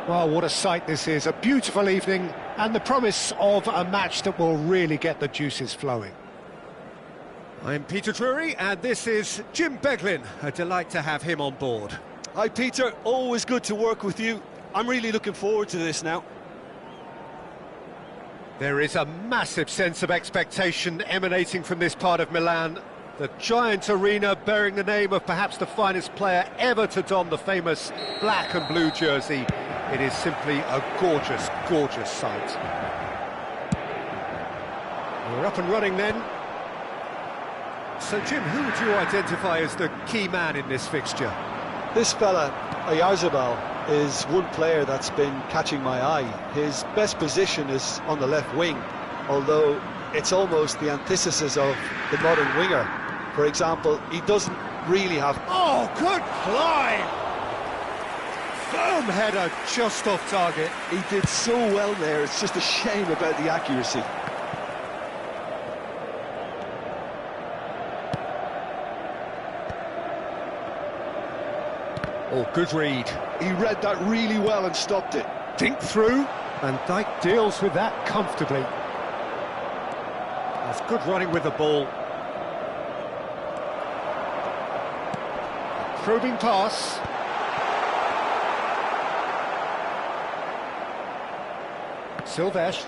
Well, what a sight this is. A beautiful evening and the promise of a match that will really get the juices flowing. I'm Peter Drury and this is Jim Beglin. A delight to have him on board. Hi Peter, always good to work with you. I'm really looking forward to this now. There is a massive sense of expectation emanating from this part of Milan. The giant arena bearing the name of perhaps the finest player ever to don the famous black and blue jersey. It is simply a gorgeous, gorgeous sight. We're up and running then. So Jim, who would you identify as the key man in this fixture? This fella, Oyarzabal, is one player that's been catching my eye. His best position is on the left wing, although it's almost the antithesis of the modern winger. For example, he doesn't really have... Oh, good climb! Boom, header just off target. He did so well there, it's just a shame about the accuracy. Oh, good read. He read that really well and stopped it. Dink through, and Dijk deals with that comfortably. That's good running with the ball. Probing pass. Silvestre.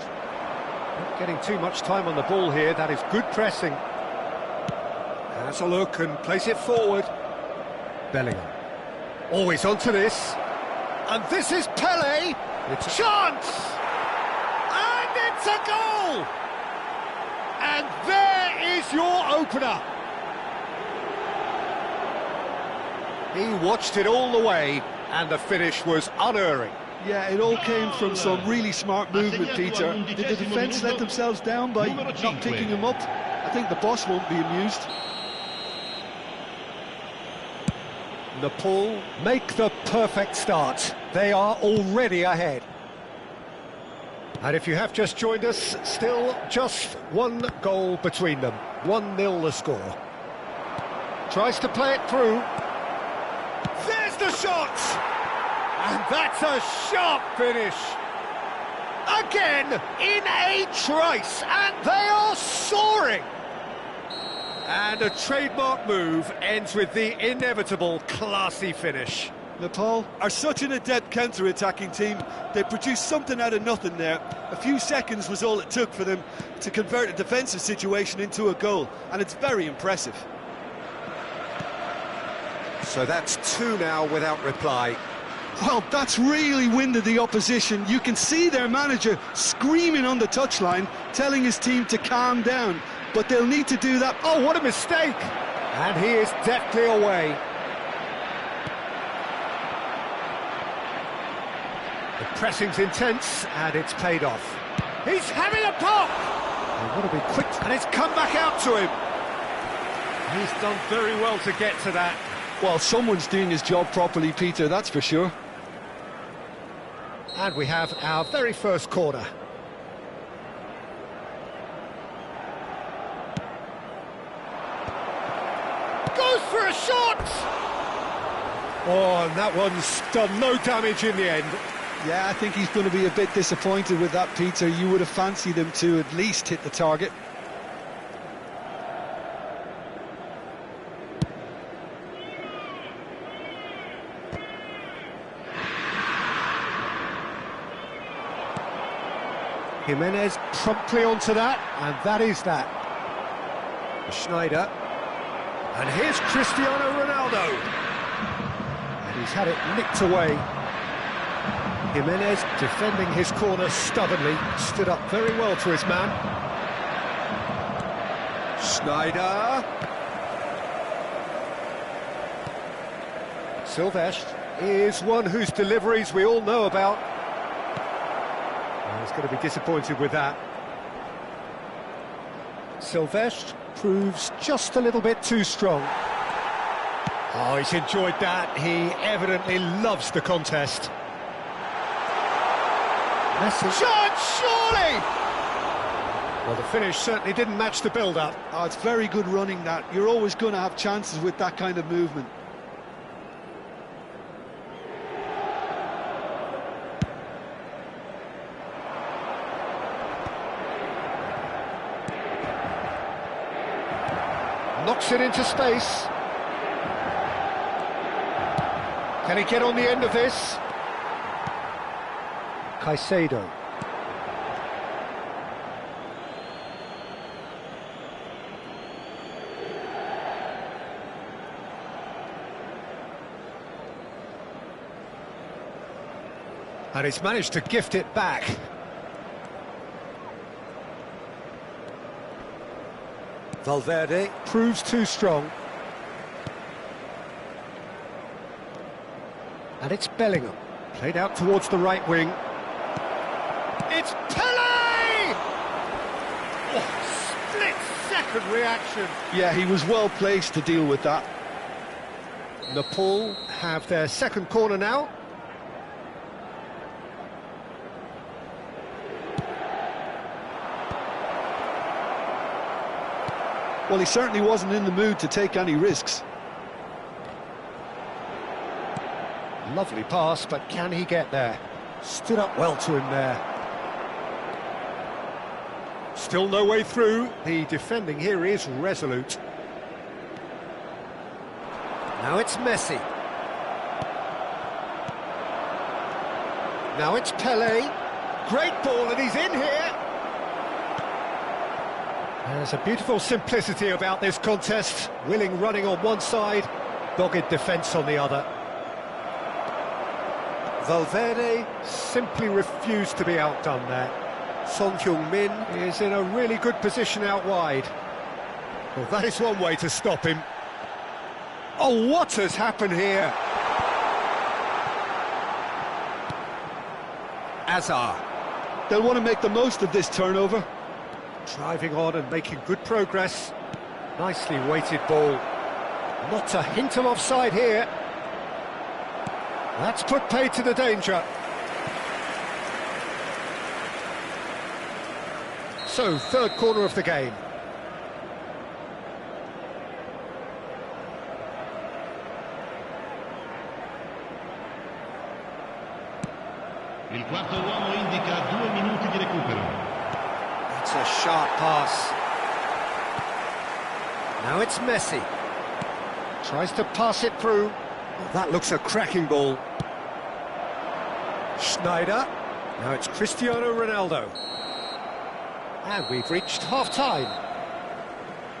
Not getting too much time on the ball here. That is good pressing. Has a look and place it forward. Bellingham. Always onto this. And this is Pele. It's a chance! And it's a goal! And there is your opener. He watched it all the way, and the finish was unerring. Yeah, it all came from some really smart movement, Peter. Did the defence let themselves down by not picking him up? I think the boss won't be amused. Nepal make the perfect start. They are already ahead. And if you have just joined us, still just one goal between them. 1-0 the score. Tries to play it through. There's the shot! And that's a sharp finish. Again, in a trice, and they are soaring. And a trademark move ends with the inevitable classy finish. Nepal are such an adept counter-attacking team. They produced something out of nothing there. A few seconds was all it took for them to convert a defensive situation into a goal, and it's very impressive. So that's 2 now without reply. Well, that's really winded the opposition. You can see their manager screaming on the touchline, telling his team to calm down. But they'll need to do that. Oh, what a mistake! And he is deftly away. The pressing's intense, and it's paid off. He's having a pop! They want to be quick, and it's come back out to him. He's done very well to get to that. Well, someone's doing his job properly, Peter, that's for sure. And we have our very first corner. Goes for a shot! Oh, and that one's done no damage in the end. Yeah, I think he's going to be a bit disappointed with that, Peter. You would have fancied him to at least hit the target. Jimenez promptly onto that, and that is that. Schneider. And here's Cristiano Ronaldo. And he's had it nicked away. Jimenez defending his corner stubbornly, stood up very well to his man. Schneider. Silvestre is one whose deliveries we all know about. He's going to be disappointed with that. Silvestre proves just a little bit too strong. Oh, he's enjoyed that. He evidently loves the contest. Shot, surely! Well, the finish certainly didn't match the build-up. Oh, it's very good running, that. You're always going to have chances with that kind of movement. Knocks it into space. Can he get on the end of this? Caicedo. And he's managed to gift it back. Valverde proves too strong. And it's Bellingham, played out towards the right wing. It's Pelé! Oh, split-second reaction. Yeah, he was well placed to deal with that. Napoli have their second corner now. Well, he certainly wasn't in the mood to take any risks. Lovely pass, but can he get there? Stood up well to him there. Still no way through. The defending here is resolute. Now it's Messi. Now it's Pelé. Great ball, and he's in here. There's a beautiful simplicity about this contest. Willing running on one side, dogged defence on the other. Valverde simply refused to be outdone there. Son Heung-min is in a really good position out wide. Well, that is one way to stop him. Oh, what has happened here? Azar. They'll want to make the most of this turnover. Driving on and making good progress. Nicely weighted ball. Not a hint of offside here. That's put paid to the danger. So, third corner of the game. Il quarto uomo indica 2 minuti di recupero. That's a sharp pass. Now it's Messi. Tries to pass it through. Oh, that looks a cracking ball. Schneider. Now it's Cristiano Ronaldo. And we've reached half-time.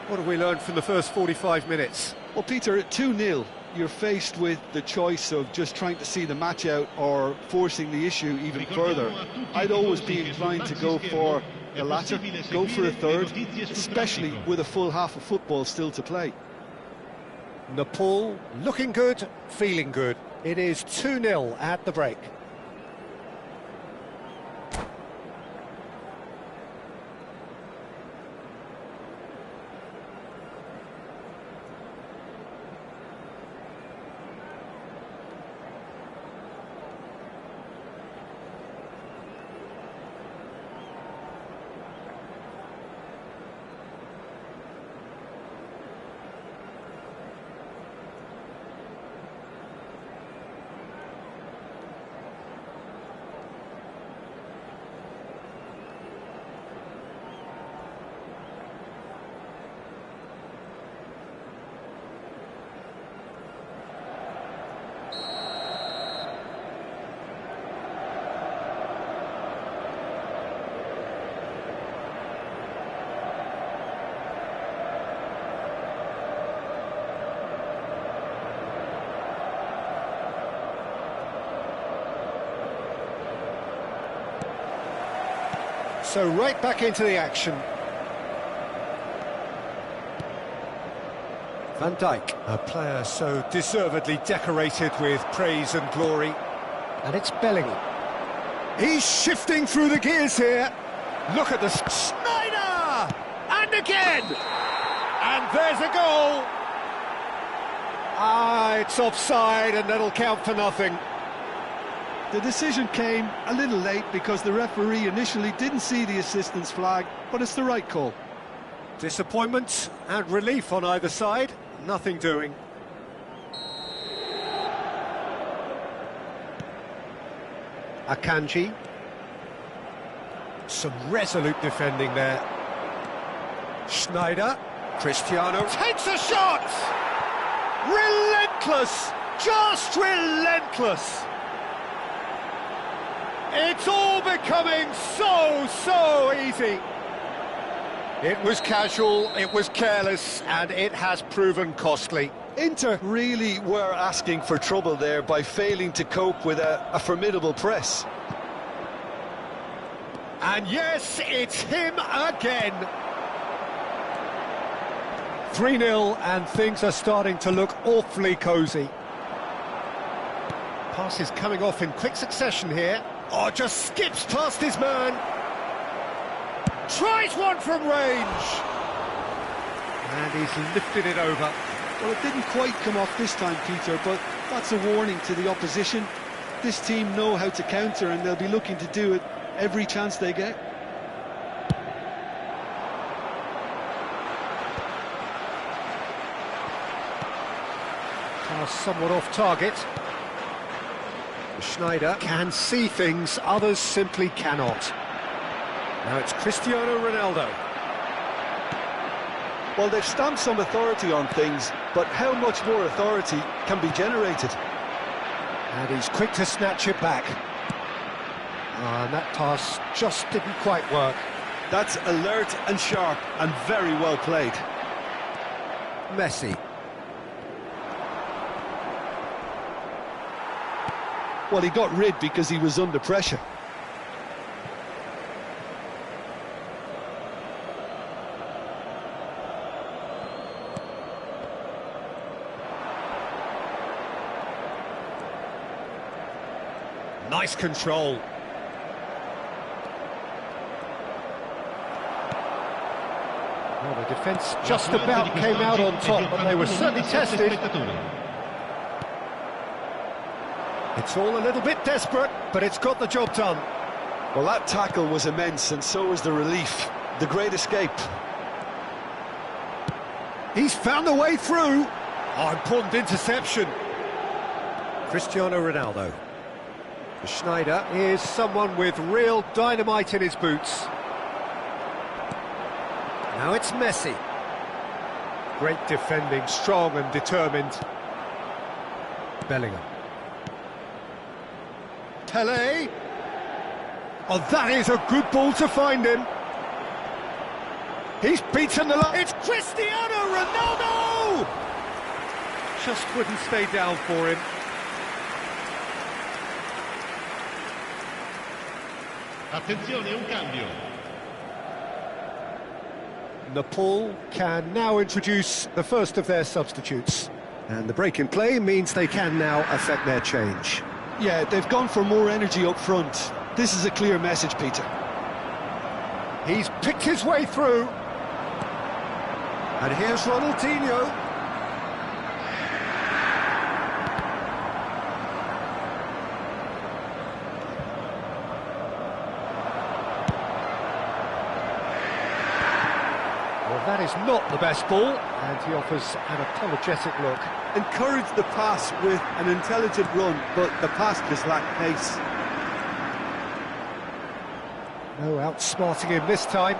What have we learned from the first 45 minutes? Well, Peter, at 2-0, you're faced with the choice of just trying to see the match out or forcing the issue even further. I'd always be inclined to go for the latter, go for a third, especially with a full half of football still to play. Napoli looking good, feeling good. It is 2-0 at the break. So right back into the action. Van Dijk, a player so deservedly decorated with praise and glory. And it's Bellingham. He's shifting through the gears here. Look at the Schneider! And again! And there's a goal! Ah, it's offside and that'll count for nothing. The decision came a little late because the referee initially didn't see the assistance flag, but it's the right call. Disappointment and relief on either side, nothing doing. Akanji. Some resolute defending there. Schneider Cristiano takes a shot! Relentless! Just relentless! It's all becoming so easy. It was casual, it was careless, and it has proven costly. Inter really were asking for trouble there by failing to cope with a formidable press. And yes, it's him again. 3-0, and things are starting to look awfully cosy. Pass is coming off in quick succession here. Oh, just skips past his man. Tries one from range. And he's lifted it over. Well, it didn't quite come off this time, Peter, but that's a warning to the opposition. This team know how to counter, and they'll be looking to do it every chance they get. Pass somewhat off target. Schneider can see things others simply cannot. Now it's Cristiano Ronaldo. Well, they've stamped some authority on things, but how much more authority can be generated? And he's quick to snatch it back. And that pass just didn't quite work. That's alert and sharp and very well played. Messi. Well, he got rid because he was under pressure. Nice control. Well, the defence just about came out on top, but they were certainly tested. It's all a little bit desperate, but it's got the job done. Well, that tackle was immense, and so was the relief. The great escape. He's found a way through. Oh, important interception. Cristiano Ronaldo. Schneider is someone with real dynamite in his boots. Now it's Messi. Great defending, strong and determined. Bellingham. Pele. Oh, that is a good ball to find him. He's beaten the line. It's Cristiano Ronaldo! Just wouldn't stay down for him. Attenzione, un cambio. Nepal can now introduce the first of their substitutes. And the break in play means they can now affect their change. Yeah, they've gone for more energy up front. This is a clear message, Peter. He's picked his way through. And here's Ronaldinho. Well, that is not the best ball, and he offers an apologetic look. Encouraged the pass with an intelligent run, but the pass just lacked pace. No outsmarting him this time.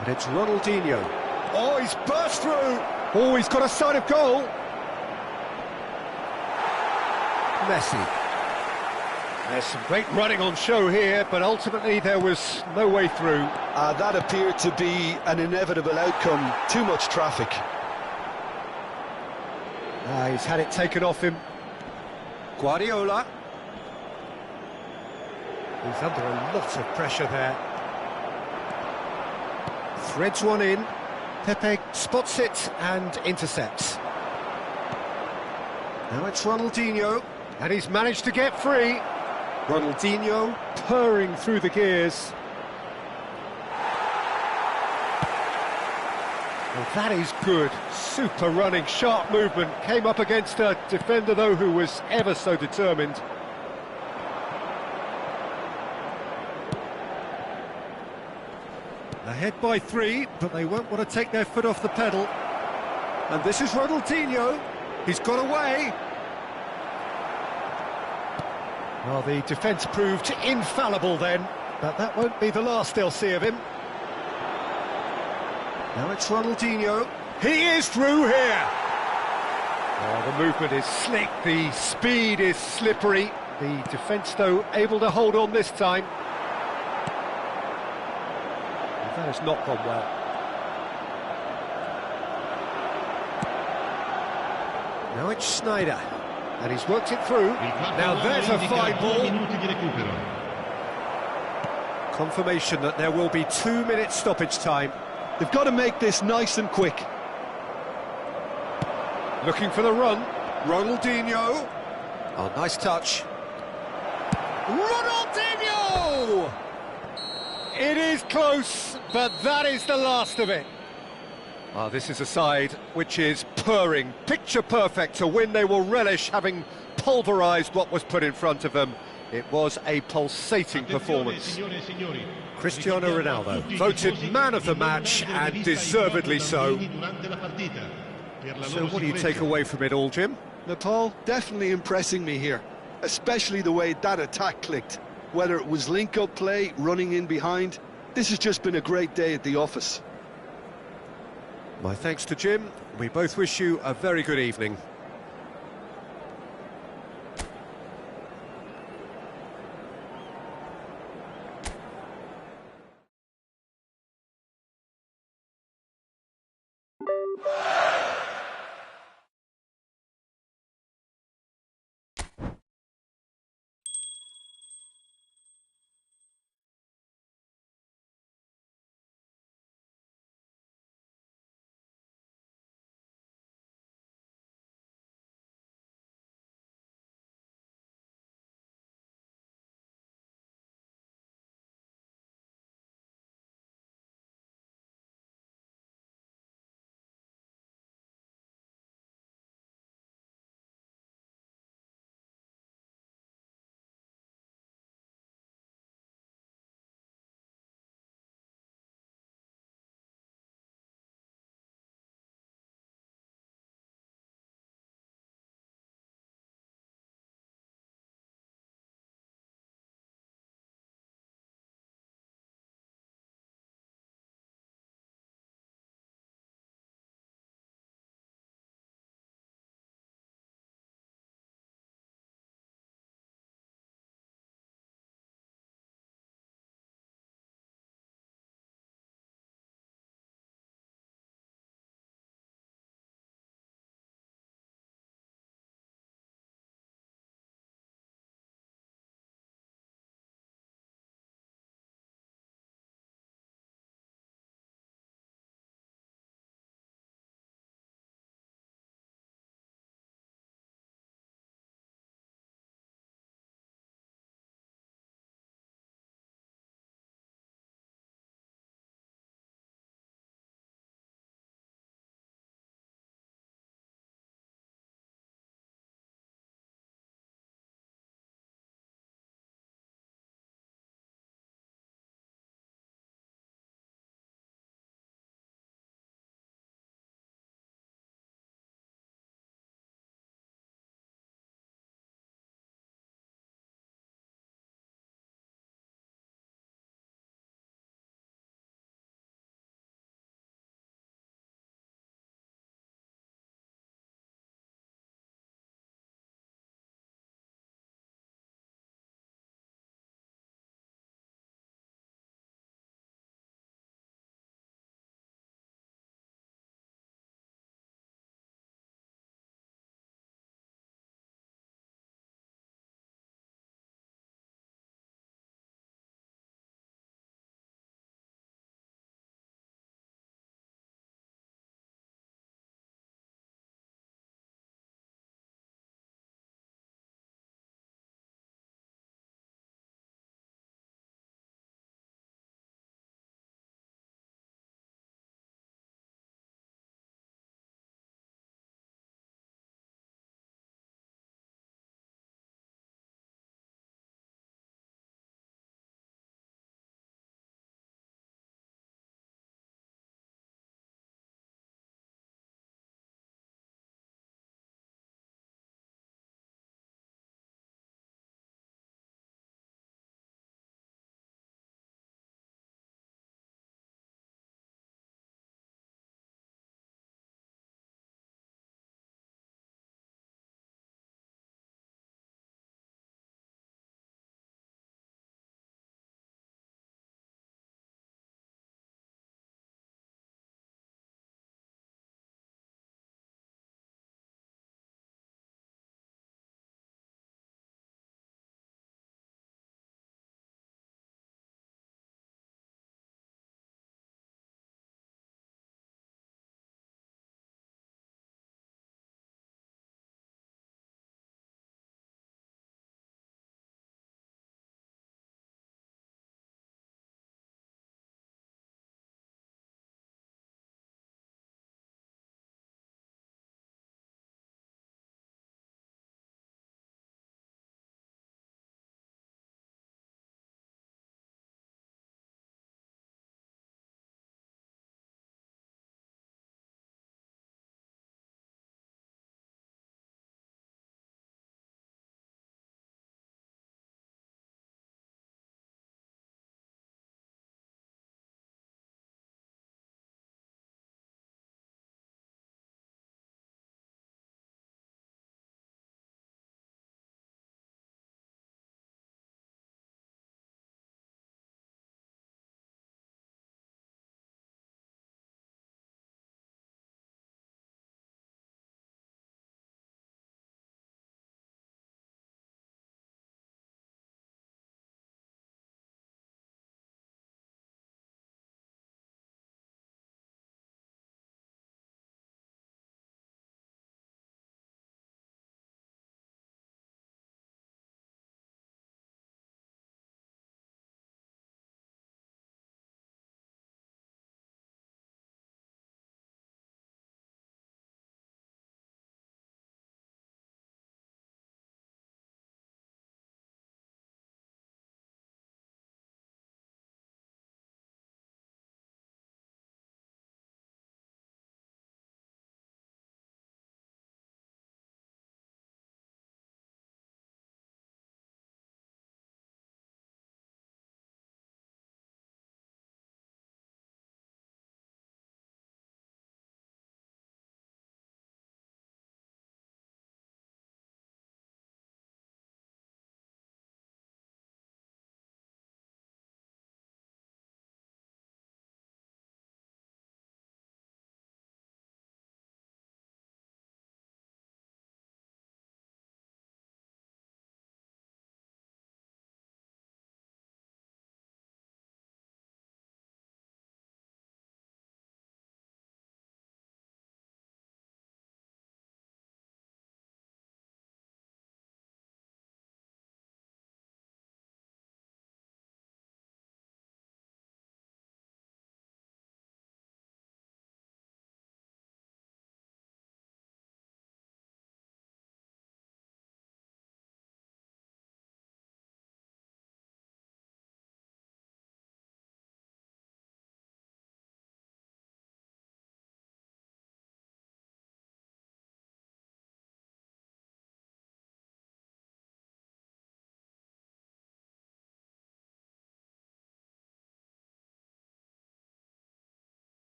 And it's Ronaldinho. Oh, he's burst through. Oh, he's got a sight of goal. Messi. There's some great running on show here, but ultimately there was no way through. That appeared to be an inevitable outcome. Too much traffic. He's had it taken off him. Guardiola. He's under a lot of pressure there. Threads one in. Pepe spots it and intercepts. Now it's Ronaldinho, and he's managed to get free. Ronaldinho purring through the gears. Well, that is good. Super running, sharp movement. Came up against a defender, though, who was ever so determined. Ahead by 3, but they won't want to take their foot off the pedal. And this is Ronaldinho. He's got away. Well, the defence proved infallible then, but that won't be the last they'll see of him. Now it's Ronaldinho. He is through here. Oh, the movement is slick, the speed is slippery. The defence, though, able to hold on this time. And that has not gone well. Now it's Snyder, and he's worked it through. Now there's a fine ball. Confirmation that there will be 2 minutes stoppage time. They've got to make this nice and quick. Looking for the run. Ronaldinho. Oh, nice touch. Ronaldinho! It is close, but that is the last of it. Ah, this is a side which is purring, picture perfect, a win they will relish, having pulverised what was put in front of them. It was a pulsating performance. Cristiano Ronaldo, voted man of the match, and deservedly so. So what do you take away from it all, Jim? Nepal definitely impressing me here, especially the way that attack clicked. Whether it was link-up play, running in behind, this has just been a great day at the office. My thanks to Jim. We both wish you a very good evening.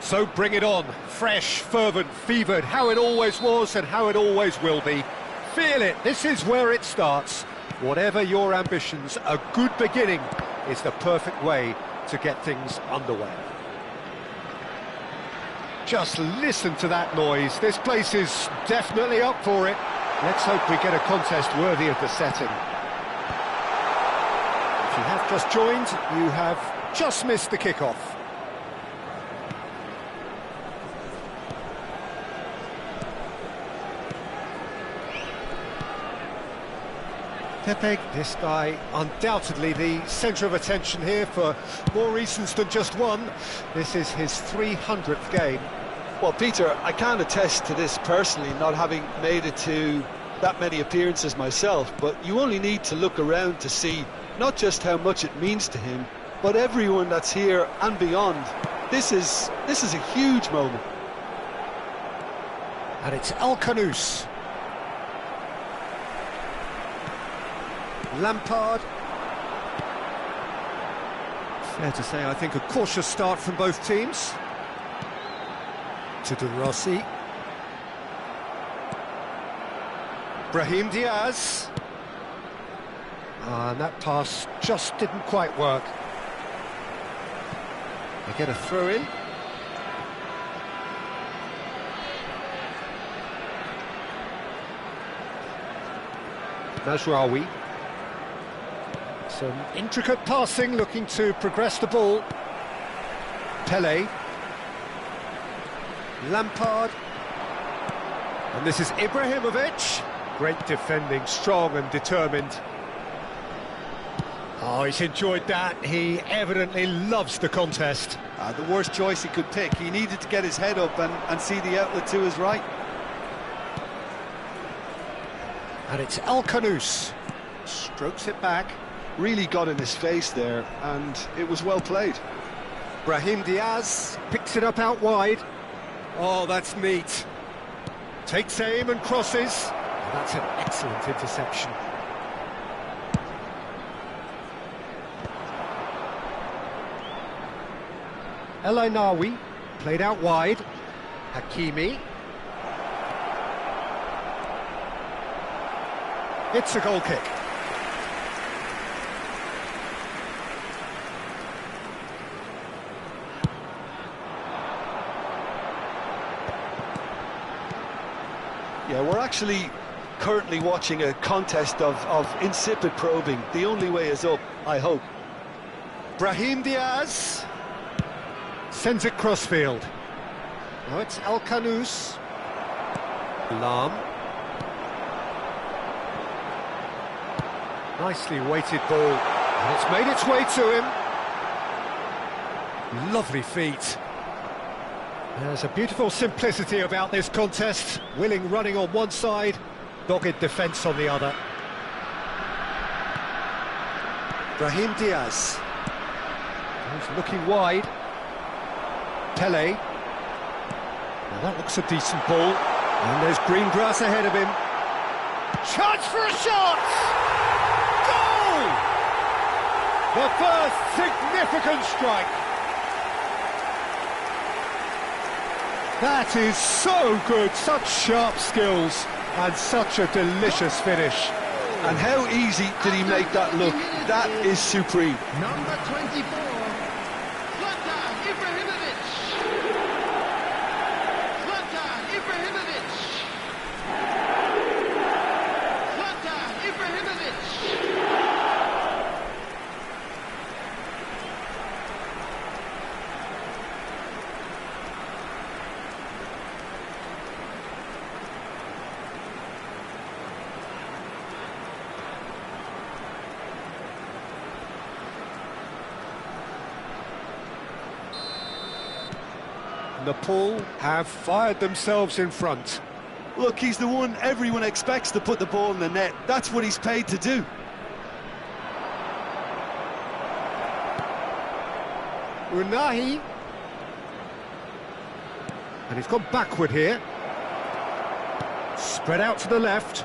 So bring it on, fresh, fervent, fevered, how it always was and how it always will be. Feel it, this is where it starts. Whatever your ambitions, a good beginning is the perfect way to get things underway. Just listen to that noise, this place is definitely up for it. Let's hope we get a contest worthy of the setting. If you have just joined, you have just missed the kickoff. Pepe, this guy undoubtedly the centre of attention here for more reasons than just one. This is his 300th game. Well, Peter, I can't attest to this personally, not having made it to that many appearances myself, but you only need to look around to see not just how much it means to him, but everyone that's here and beyond. This is a huge moment. And it's El Canouse. Lampard. Fair to say, I think, a cautious start from both teams. To De Rossi. Brahim Diaz. And that pass just didn't quite work. They get a throw in. Mazraoui. Some intricate passing, looking to progress the ball. Pele. Lampard. And this is Ibrahimovic. Great defending, strong and determined. Oh, he's enjoyed that. He evidently loves the contest. The worst choice he could pick. He needed to get his head up and see the outlet to his right. And it's El Canouse. Strokes it back. Really got in his face there, and it was well played. Brahim Diaz picks it up out wide. Oh, that's neat. Takes aim and crosses. That's an excellent interception. El Ainaoui played out wide. Hakimi. It's a goal kick. Yeah, we're actually currently watching a contest of insipid probing. The only way is up, I hope. Brahim Diaz sends it crossfield. Now it's El Canouse. Lam. Nicely weighted ball. And it's made its way to him. Lovely feet. There's a beautiful simplicity about this contest. Willing running on one side, dogged defence on the other. Brahim Diaz. He's looking wide. Pele. Now that looks a decent ball. And there's green grass ahead of him. Chance for a shot! Goal! The first significant strike. That is so good, such sharp skills and such a delicious finish. And how easy did he make that look? That is supreme. Number 24, Zlatan Ibrahimovic. Zlatan Ibrahimovic. Zlatan Ibrahimovic. Nepal have fired themselves in front. Look, he's the one everyone expects to put the ball in the net. That's what he's paid to do. Unahi. And he's gone backward here. Spread out to the left.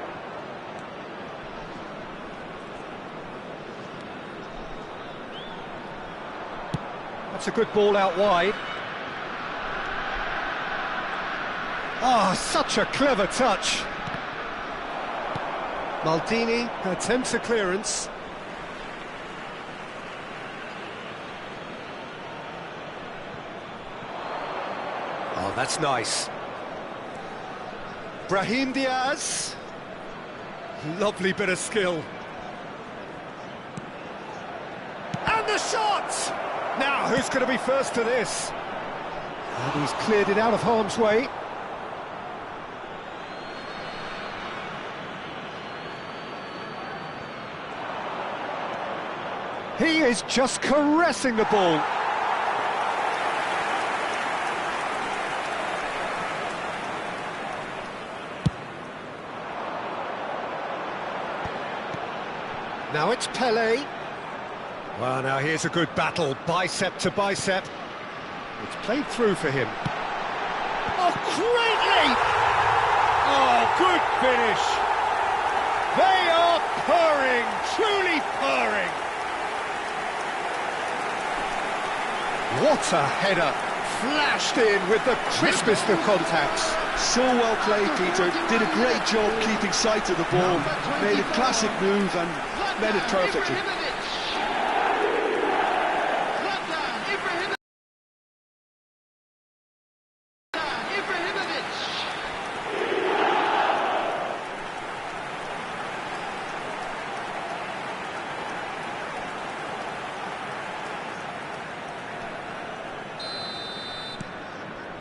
That's a good ball out wide. Oh, such a clever touch. Maldini attempts a clearance. Oh, that's nice. Brahim Diaz. Lovely bit of skill. And the shot! Now, who's going to be first to this? And he's cleared it out of harm's way. He is just caressing the ball. Now it's Pelé. Well, now here's a good battle, bicep to bicep. It's played through for him. Oh, great leap! Oh, good finish. They are purring, truly purring. What a header, flashed in with the crispest of contacts. So well played, Peter. Did a great job keeping sight of the ball. Made a classic move and met it perfectly.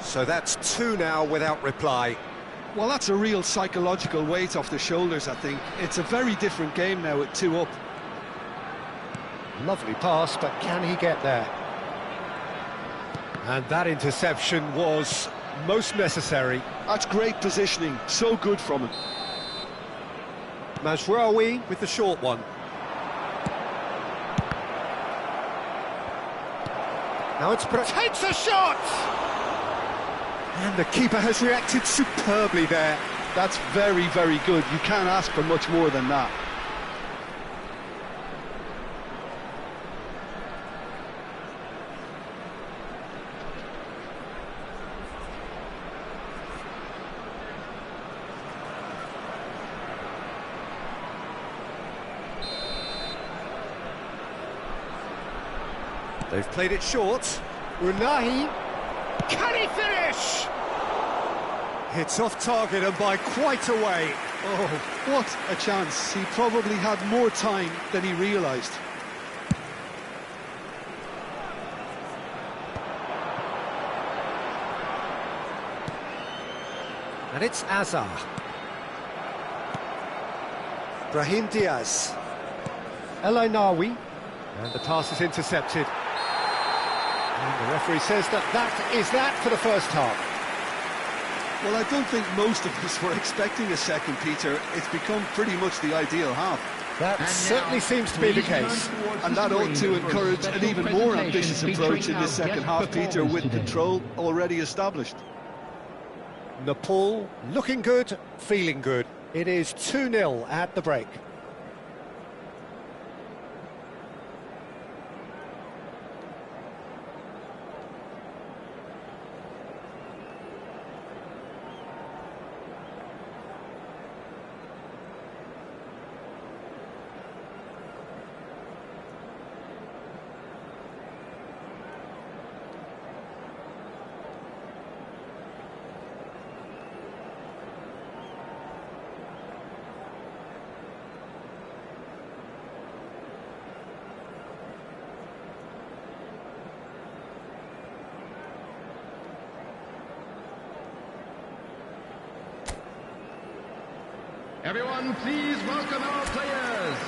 So that's two now without reply. Well, that's a real psychological weight off the shoulders, I think. It's a very different game now at 2 up. Lovely pass, but can he get there? And that interception was most necessary. That's great positioning, so good from him. Mazraoui with the short one. Now it's takes a shot! And the keeper has reacted superbly there. That's very, very good. You can't ask for much more than that. They've played it short. Unahi. Can he finish? It's off target and by quite a way. Oh, what a chance. He probably had more time than he realised. And it's Azar. Brahim Diaz. El Ainawi. And the pass is intercepted. And the referee says that is that for the first half. Well, I don't think most of us were expecting a second, Peter. It's become pretty much the ideal half. That certainly seems to be the case. And that ought to encourage an even more ambitious approach in this second half, Peter, with control already established. Nepal looking good, feeling good. It is 2-0 at the break. Everyone, please welcome our players.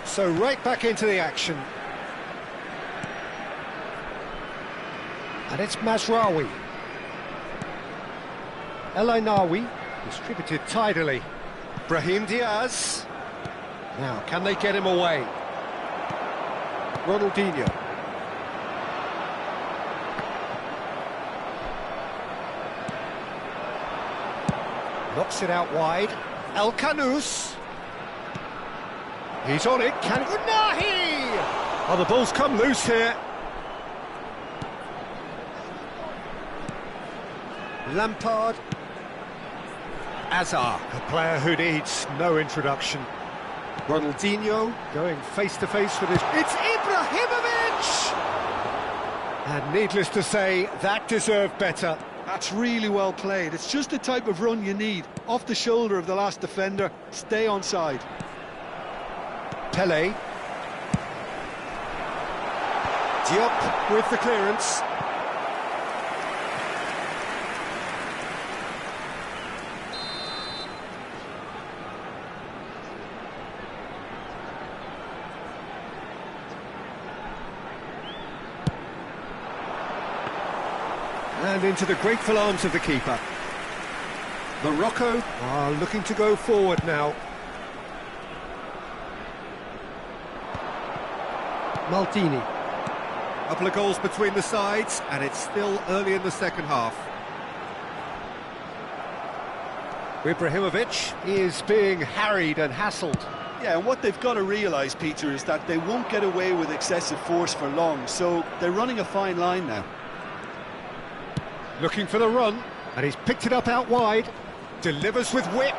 So right back into the action. And it's Mazraoui. El Ainawi, distributed tidily. Brahim Diaz. Now, can they get him away? Ronaldinho. Knocks it out wide. El Kanous. He's on it. Can Unahi! Oh, the ball's come loose here. Lampard. Azar, a player who needs no introduction. Ronaldinho going face-to-face with his... It's Ibrahimovic! And needless to say, that deserved better. That's really well played. It's just the type of run you need. Off the shoulder of the last defender, stay onside. Pelé. Diop with the clearance. And into the grateful arms of the keeper. Morocco are looking to go forward now. Maldini. A couple of goals between the sides, and it's still early in the second half. Ibrahimovic is being harried and hassled. Yeah, and what they've got to realise, Peter, is that they won't get away with excessive force for long, so they're running a fine line now. Looking for the run, and he's picked it up out wide. Delivers with whip.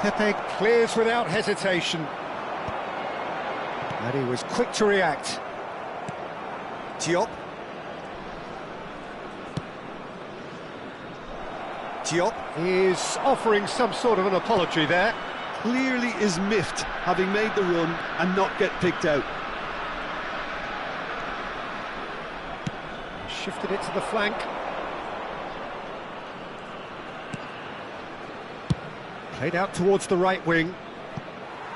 Pepe clears without hesitation. And he was quick to react. Diop. Diop is offering some sort of an apology there. Clearly is miffed, having made the run and not get picked out. Shifted it to the flank. Played out towards the right wing.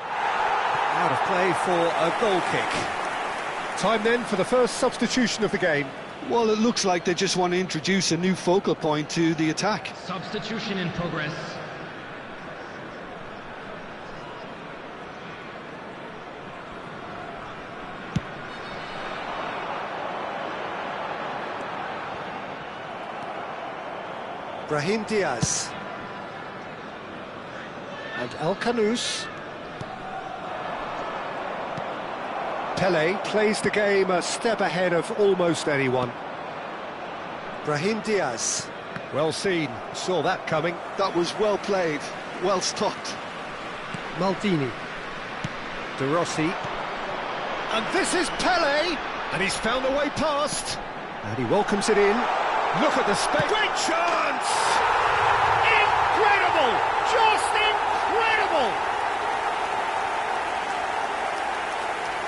Out of play for a goal kick. Time then for the first substitution of the game. Well, it looks like they just want to introduce a new focal point to the attack. Substitution in progress. Brahim Diaz. And El Kanous. Pelé plays the game a step ahead of almost anyone. Brahim Diaz. Well seen, saw that coming. That was well played, well stopped. Maldini. De Rossi. And this is Pelé! And he's found a way past. And he welcomes it in. Look at the space. Great chance! Incredible! Just incredible!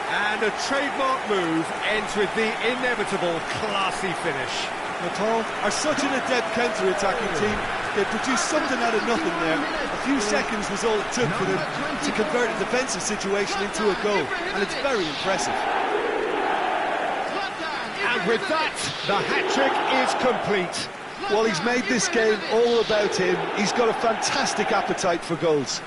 And a trademark move ends with the inevitable classy finish. Nepal are such an adept counter-attacking team. They produced something out of nothing there. A few seconds was all it took for them to convert a defensive situation into a goal, and it's very impressive. And with that, the hat-trick is complete. Well, he's made this game all about him. He's got a fantastic appetite for goals.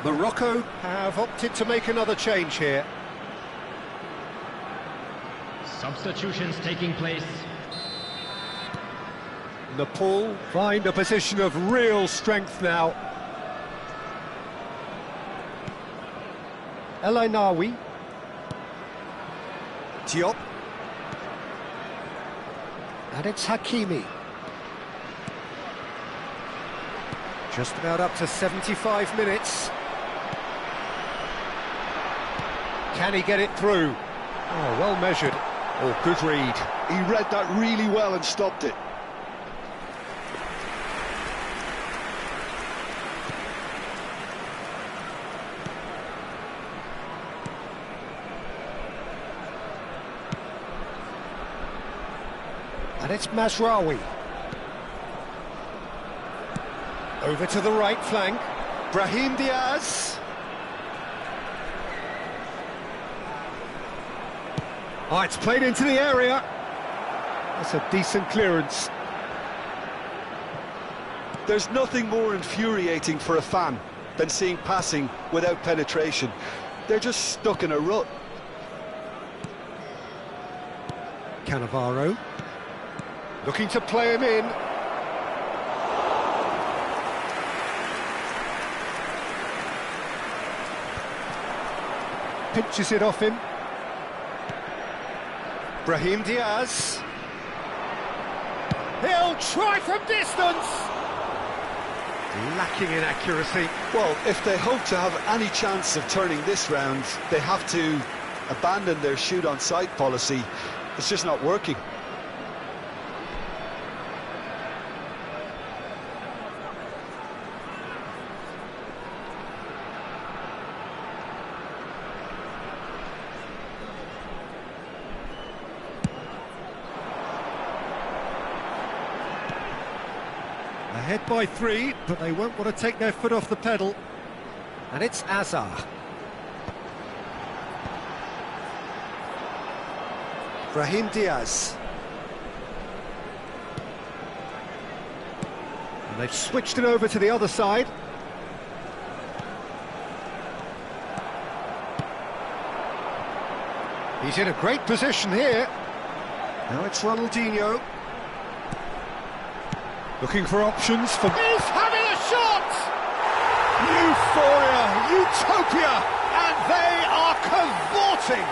Morocco have opted to make another change here. Substitutions taking place. Nepal find a position of real strength now. El Ainawi. Diop. And it's Hakimi. Just about up to 75 minutes. Can he get it through? Oh, well measured. Oh, good read. He read that really well and stopped it. And it's Mazraoui. Over to the right flank. Brahim Diaz. Oh, it's played into the area. That's a decent clearance. There's nothing more infuriating for a fan than seeing passing without penetration. They're just stuck in a rut. Cannavaro. Looking to play him in. pinches it off him. Brahim Diaz. He'll try from distance. Lacking in accuracy. Well, if they hope to have any chance of turning this round, they have to abandon their shoot-on-sight policy. It's just not working. Ahead by 3, but they won't want to take their foot off the pedal. And it's Azar. Brahim Diaz. And they've switched it over to the other side. He's in a great position here. Now it's Ronaldinho. Looking for options for... He's having a shot! Euphoria, utopia, and they are cavorting.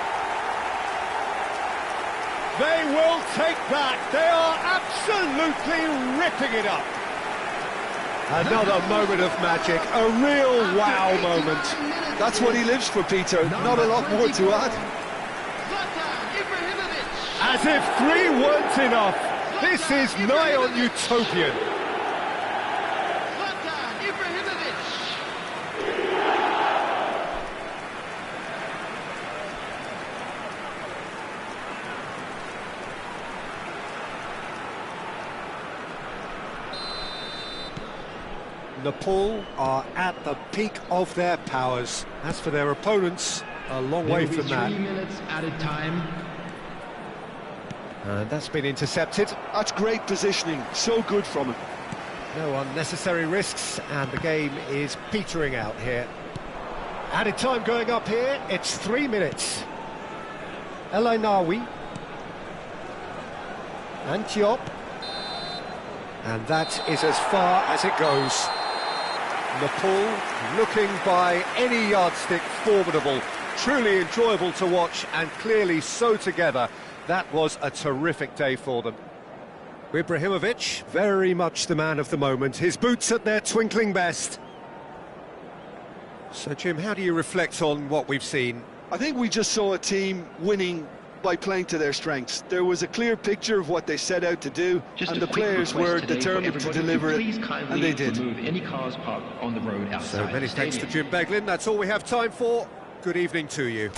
They will take that. They are absolutely ripping it up. Another moment of magic, a real wow moment. That's what he lives for, Peter. Not a lot more to add. As if 3 weren't enough. This is nigh on utopian. Nepal are at the peak of their powers. As for their opponents, a long way from that. 3 minutes added time. And that's been intercepted. That's great positioning, so good from him. No unnecessary risks, and the game is petering out here. Added time going up here, it's 3 minutes. El Ainawi. Antioch. And that is as far as it goes. Nepal, looking by any yardstick formidable, truly enjoyable to watch, and clearly so together. That was a terrific day for them. Ibrahimovic, very much the man of the moment, his boots at their twinkling best. So Jim, how do you reflect on what we've seen? I think we just saw a team winning by playing to their strengths. There was a clear picture of what they set out to do, and the players were determined to deliver it, and they did. Any cars parked on the road outside. So many thanks to Jim Beglin. That's all we have time for. Good evening to you.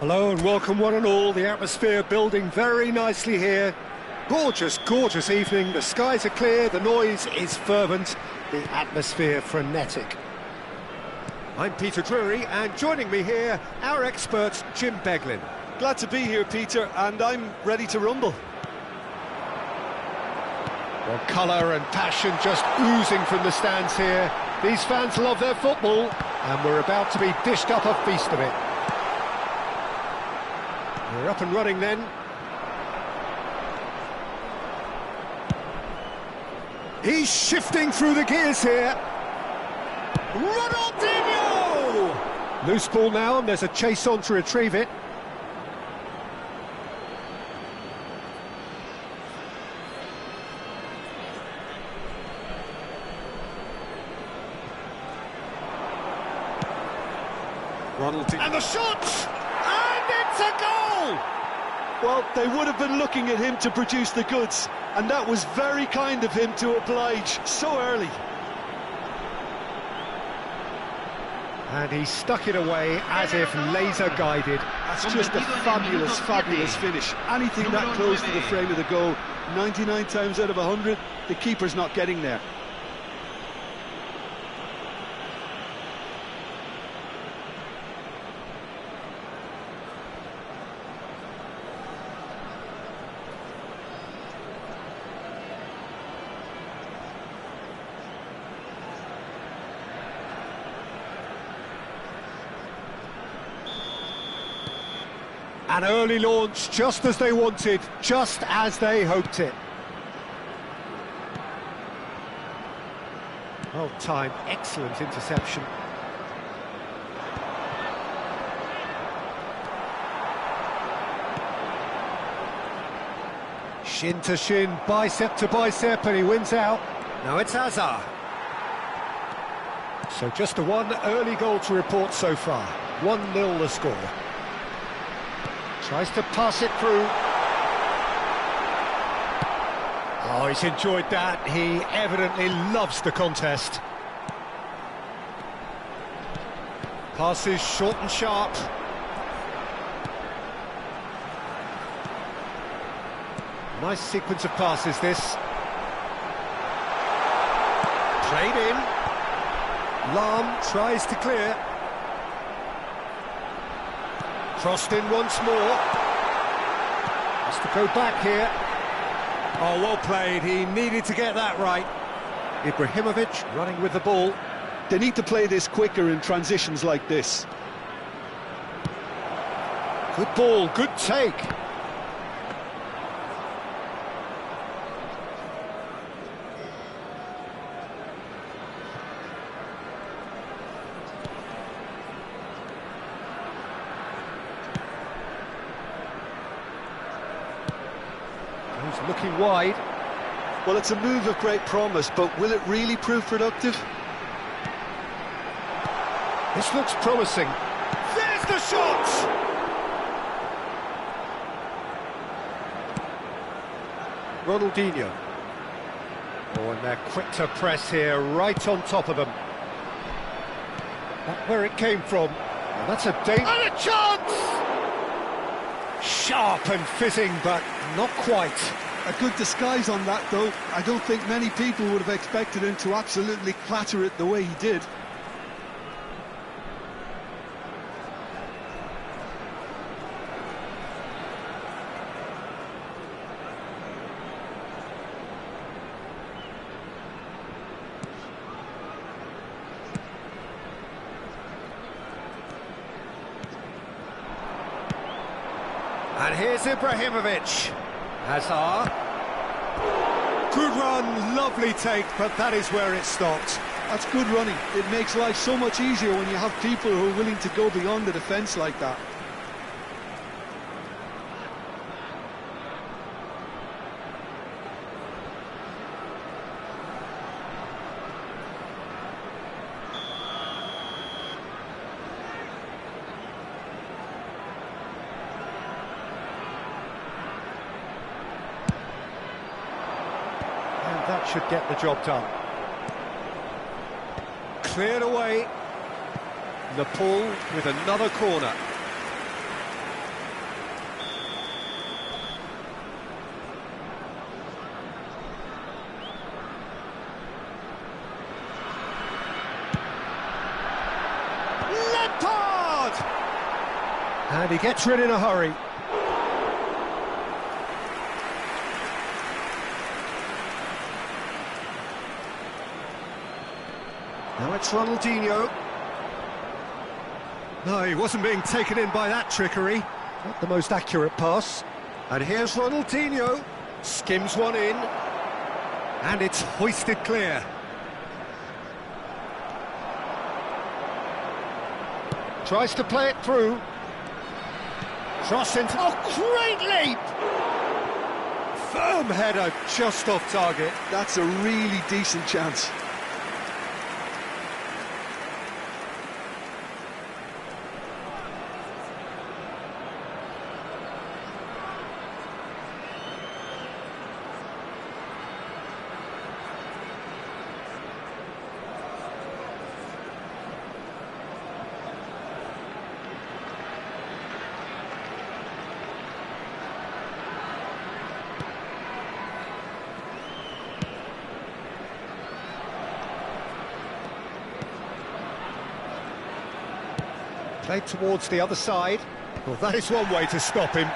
Hello and welcome one and all. The atmosphere building very nicely here. Gorgeous, gorgeous evening. The skies are clear, the noise is fervent, the atmosphere frenetic. I'm Peter Drury, and joining me here, our expert Jim Beglin. Glad to be here, Peter, and I'm ready to rumble. Well, colour and passion just oozing from the stands here. These fans love their football, and we're about to be dished up a feast of it. We're up and running then. He's shifting through the gears here. Ronaldinho! Loose ball now, and there's a chase on to retrieve it. Ronaldinho. And the shot! And it's a goal! Well, they would have been looking at him to produce the goods, and that was very kind of him to oblige so early. And he stuck it away as if laser-guided. That's just a fabulous, fabulous finish. Anything that close to the frame of the goal, 99 times out of 100, the keeper's not getting there. An early launch, just as they wanted, just as they hoped it. Well timed, excellent interception. Shin to shin, bicep to bicep, and he wins out. Now it's Hazard. So just the one early goal to report so far. 1-0 the score. Tries to pass it through. Oh, he's enjoyed that. He evidently loves the contest. Passes short and sharp. Nice sequence of passes, this. Played in. Lahm tries to clear. Crossed in once more. Has to go back here. Oh, well played. He needed to get that right. Ibrahimovic running with the ball. They need to play this quicker in transitions like this. Good ball, good take. He's looking wide. Well, it's a move of great promise, but will it really prove productive? This looks promising. There's the shot! Ronaldinho. Oh, and they're quick to press here, right on top of them. That's where it came from. Oh, that's a danger. And a chance! Sharp and fizzing, but not quite. A good disguise on that, though. I don't think many people would have expected him to absolutely clatter it the way he did. And here's Ibrahimovic. Hazard. Good run, lovely take, but that is where it stopped. That's good running. It makes life so much easier when you have people who are willing to go beyond the defence like that. That should get the job done. Cleared away. Nepal with another corner. Lampard! And he gets rid in a hurry. Now it's Ronaldinho. No, he wasn't being taken in by that trickery. Not the most accurate pass. And here's Ronaldinho. Skims one in. And it's hoisted clear. Tries to play it through. Cross into... Oh, great leap! Firm header just off target. That's a really decent chance. Played towards the other side. Well, that is one way to stop him.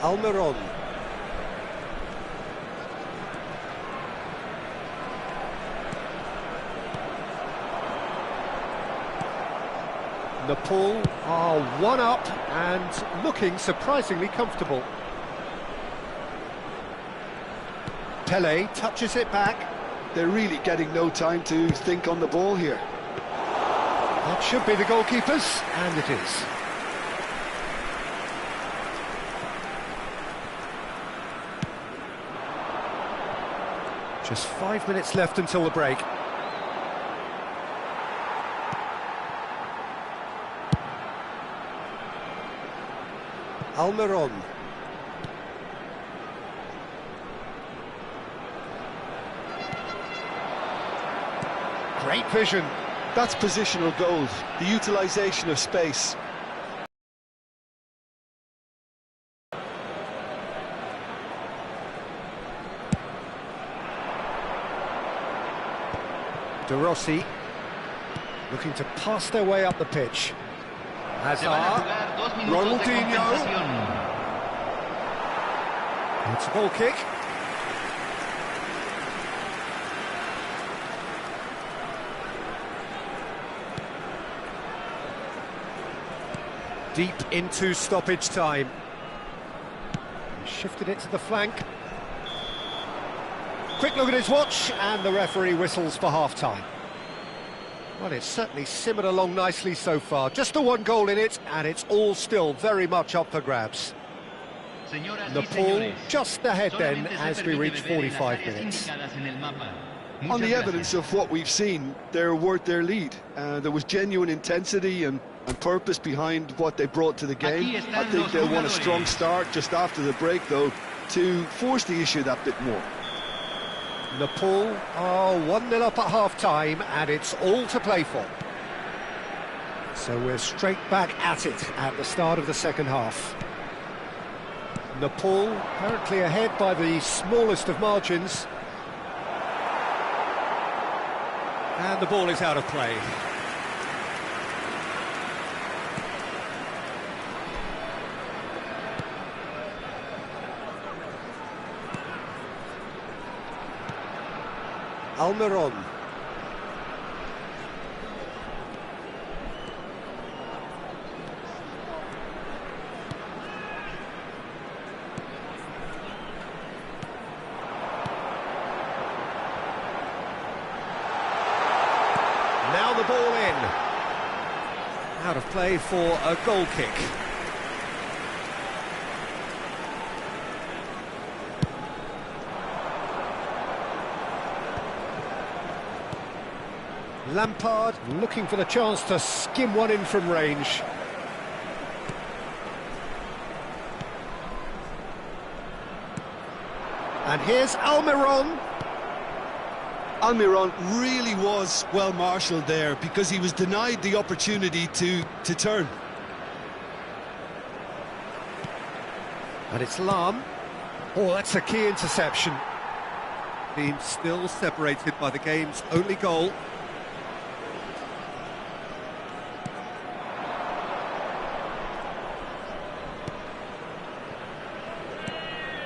Almiron. Nepal are one up and looking surprisingly comfortable. Pele touches it back. They're really getting no time to think on the ball here. That should be the goalkeepers, and it is. Just 5 minutes left until the break. Almiron. Great vision. That's positional goals, the utilisation of space. De Rossi looking to pass their way up the pitch. Hazard, Ronaldinho. It's a goal kick. Deep into stoppage time. Shifted it to the flank. Quick look at his watch, and the referee whistles for half-time. Well, it's certainly simmered along nicely so far. Just the one goal in it, and it's all still very much up for grabs. Nepal just ahead then as we reach 45 minutes. On the evidence of what we've seen, they're worth their lead. There was genuine intensity and purpose behind what they brought to the game. I think they'll want a strong start just after the break, though, to force the issue that bit more. Nepal are 1-0 up at half-time, and it's all to play for. So we're straight back at it at the start of the second half. Nepal currently ahead by the smallest of margins. And the ball is out of play. Almiron. Now the ball in. Out of play for a goal kick. Lampard looking for the chance to skim one in from range. And here's Almiron. Almiron really was well marshalled there because he was denied the opportunity to turn. And it's Lam. Oh, that's a key interception. Being still separated by the game's only goal.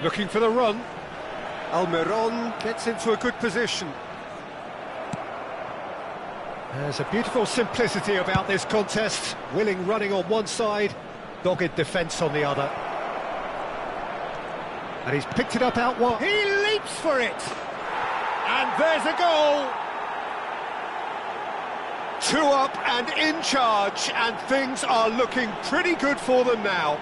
Looking for the run. Almiron gets into a good position. There's a beautiful simplicity about this contest. Willing running on one side, dogged defence on the other. And he's picked it up out wide. He leaps for it! And there's a goal! 2 up and in charge, and things are looking pretty good for them now.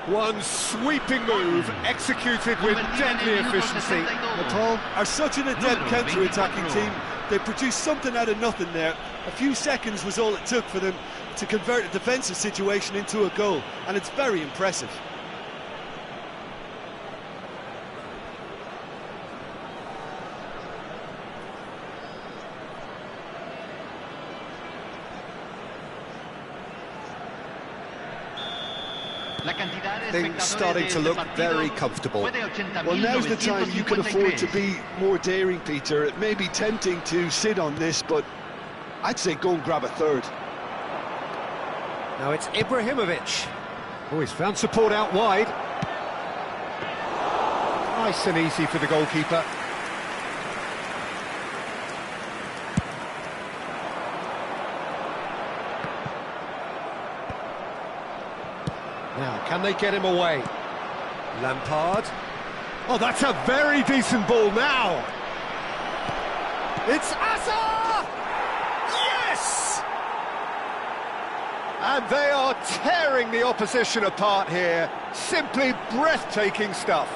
One sweeping move, executed with deadly efficiency. Nepal are such an adept counter-attacking team. They produced something out of nothing there. A few seconds was all it took for them to convert a defensive situation into a goal, and it's very impressive. Things starting to look very comfortable. Well, now's the time you can afford to be more daring, Peter. It may be tempting to sit on this, but I'd say go and grab a third. Now it's Ibrahimovic. Oh, he's found support out wide. Nice and easy for the goalkeeper. Now, can they get him away? Lampard. Oh, that's a very decent ball now. It's Asa! Yes! And they are tearing the opposition apart here. Simply breathtaking stuff.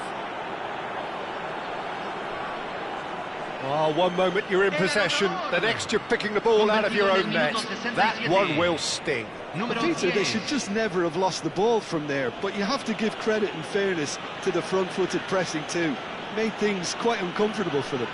Oh, one moment you're in possession, the next you're picking the ball out of your own net. That one will sting. Peter, they should just never have lost the ball from there, but you have to give credit and fairness to the front-footed pressing too. Made things quite uncomfortable for them.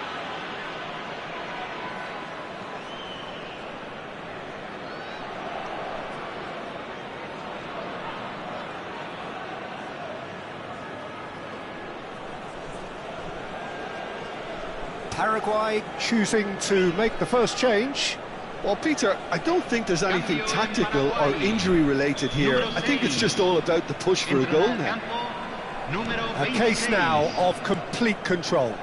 Paraguay choosing to make the first change. Well, Peter, I don't think there's anything tactical or injury-related here. I think it's just all about the push for a goal now. A case now of complete control.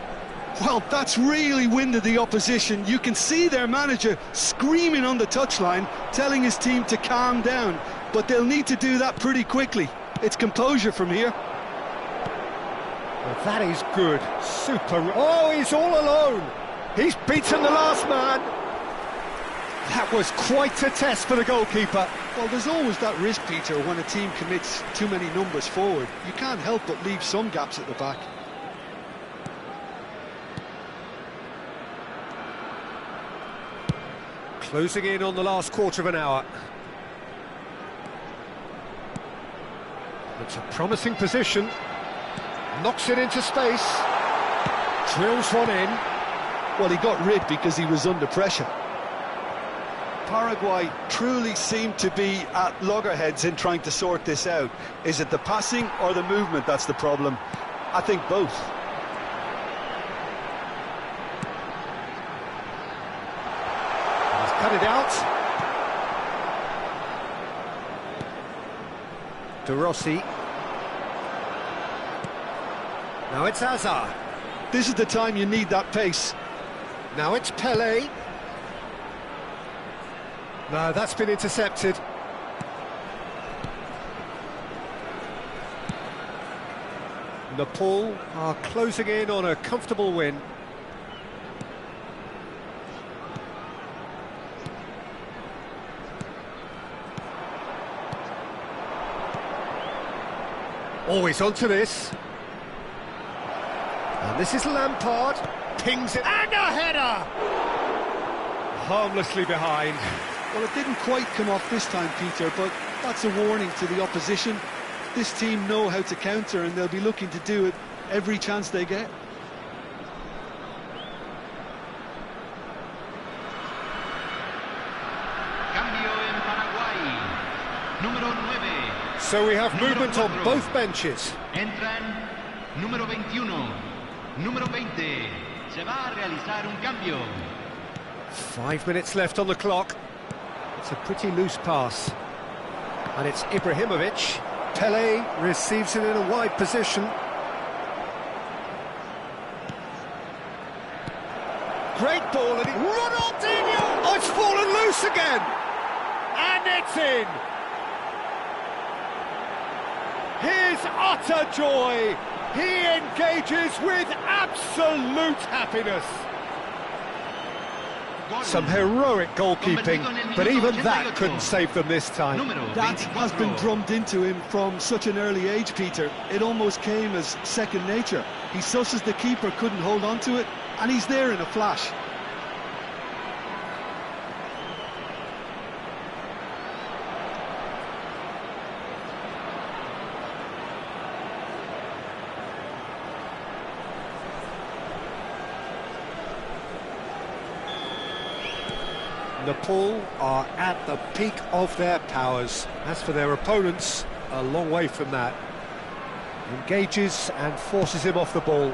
Well, that's really winded the opposition. You can see their manager screaming on the touchline, telling his team to calm down. But they'll need to do that pretty quickly. It's composure from here. Well, that is good. Super. Oh, he's all alone. He's beaten the last man. That was quite a test for the goalkeeper. Well, there's always that risk, Peter, when a team commits too many numbers forward. You can't help but leave some gaps at the back. Closing in on the last quarter of an hour. It's a promising position. Knocks it into space. Drills one in. Well, he got rid because he was under pressure. Paraguay truly seem to be at loggerheads in trying to sort this out. Is it the passing or the movement that's the problem? I think both. He's cut it out. De Rossi. Now it's Azar. This is the time you need that pace. Now it's Pelé. No, that's been intercepted. Nepal are closing in on a comfortable win. Always onto this. And this is Lampard. Pings it. And a header! Harmlessly behind. Well, it didn't quite come off this time, Peter, but that's a warning to the opposition. This team know how to counter, and they'll be looking to do it every chance they get. So we have movement on both benches. Entran número 21, número 20. Se va a realizar un cambio. 5 minutes left on the clock. It's a pretty loose pass. And it's Ibrahimovic. Pelé receives it in a wide position. Great ball, and Ronaldinho! Oh, it's fallen loose again! And it's in! His utter joy! He engages with absolute happiness. Some heroic goalkeeping, but even that couldn't save them this time. That has been drummed into him from such an early age, Peter. It almost came as second nature. He susses the keeper couldn't hold on to it, and he's there in a flash. Nepal are at the peak of their powers. As for their opponents, a long way from that. Engages and forces him off the ball.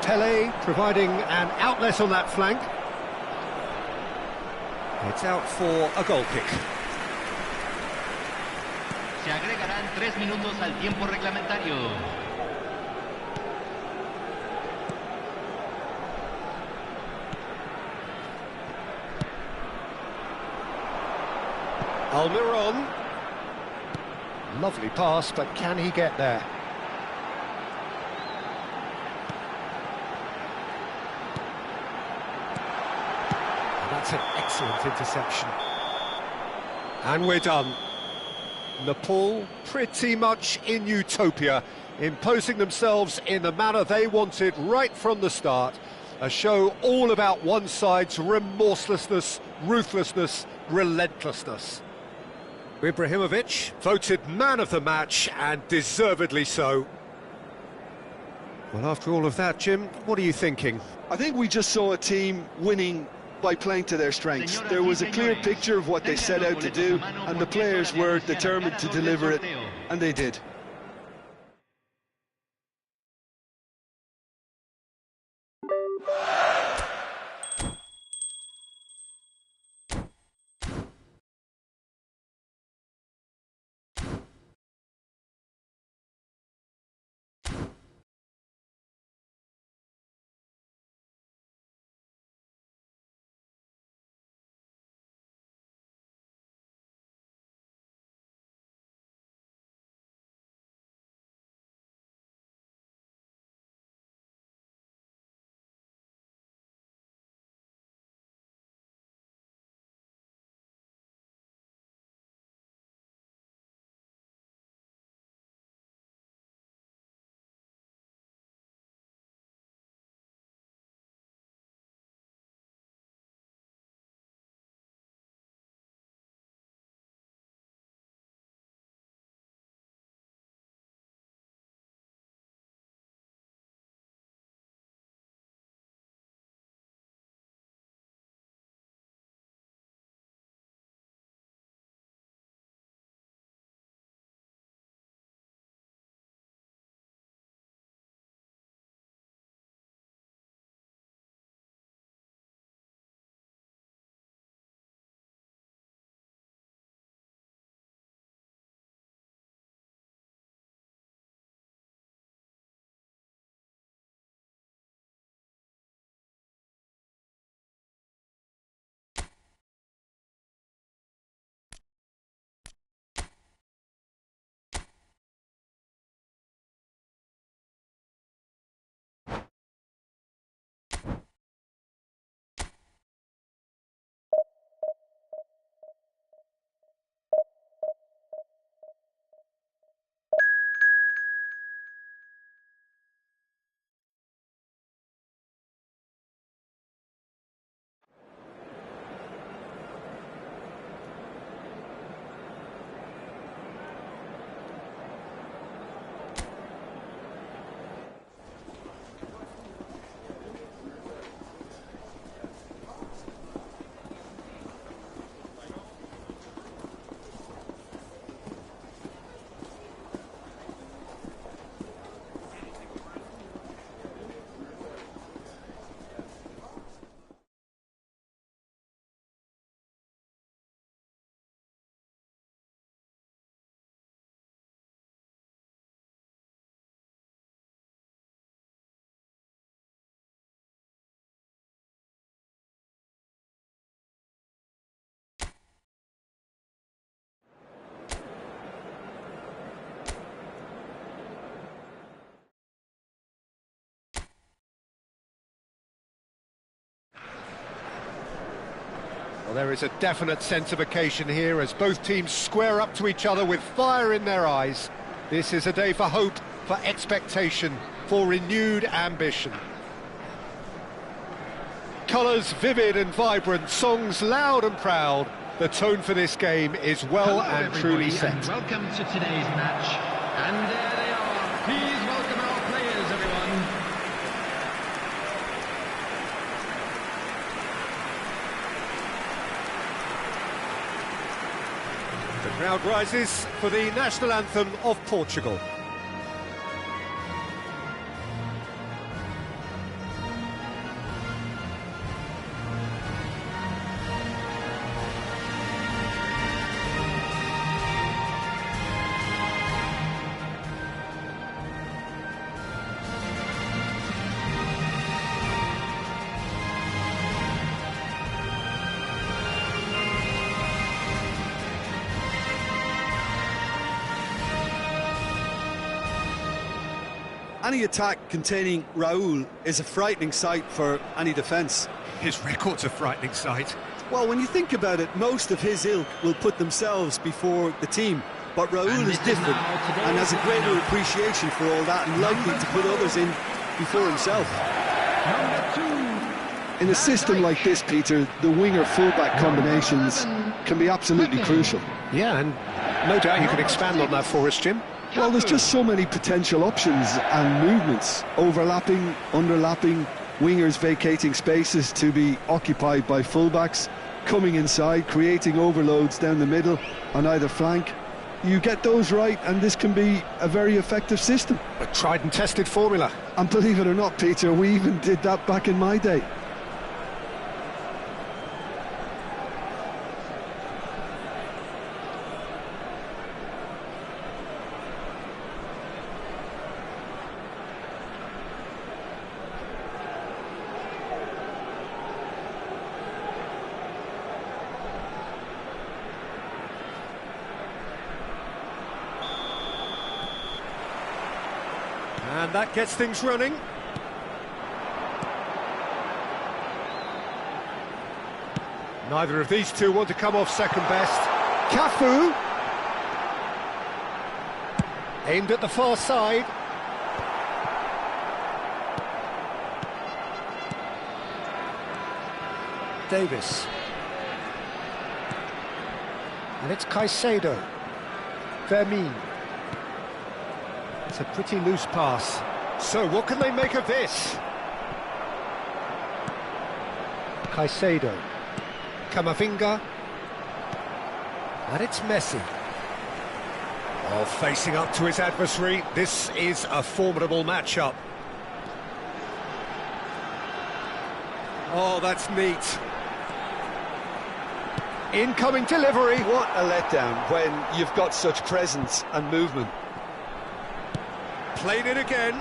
Pele providing an outlet on that flank. It's out for a goal kick. Se agregarán 3 minutos al tiempo reglamentario. Almiron. Lovely pass, but can he get there? And that's an excellent interception. And we're done. Nepal pretty much in utopia, imposing themselves in the manner they wanted right from the start. A show all about one side's remorselessness, ruthlessness, relentlessness. Ibrahimovic voted man of the match, and deservedly so. Well, after all of that, Jim, what are you thinking? I think we just saw a team winning by playing to their strengths. There was a clear picture of what they set out to do, and the players were determined to deliver it, and they did. Well, there is a definite sense of occasion here as both teams square up to each other with fire in their eyes. This is a day for hope, for expectation, for renewed ambition. Colours vivid and vibrant, songs loud and proud. The tone for this game is well and truly set. And welcome to today's match. And there they are. Please welcome our players, everyone. The Crowd rises for the national anthem of Portugal. Any attack containing Raúl is a frightening sight for any defence. His record's a frightening sight. Well, when you think about it, most of his ilk will put themselves before the team. But Raúl is different and has a greater appreciation for all that and likely to put others in before himself. In a system like this, Peter, the winger-fullback combinations can be absolutely crucial. Yeah, and no doubt you can expand on that for us, Jim. Well, there's just so many potential options and movements, overlapping, underlapping, wingers vacating spaces to be occupied by fullbacks, coming inside, creating overloads down the middle on either flank. You get those right and this can be a very effective system. A tried and tested formula. And believe it or not, Peter, we even did that back in my day. And that gets things running. Neither of these two want to come off second best. Cafu! Aimed at the far side. Davis. And it's Caicedo. Vermin. It's a pretty loose pass. So what can they make of this? Caicedo. Camavinga. And it's Messi. Oh, facing up to his adversary. This is a formidable matchup. Oh, that's neat. Incoming delivery. What a letdown when you've got such presence and movement. Played it again.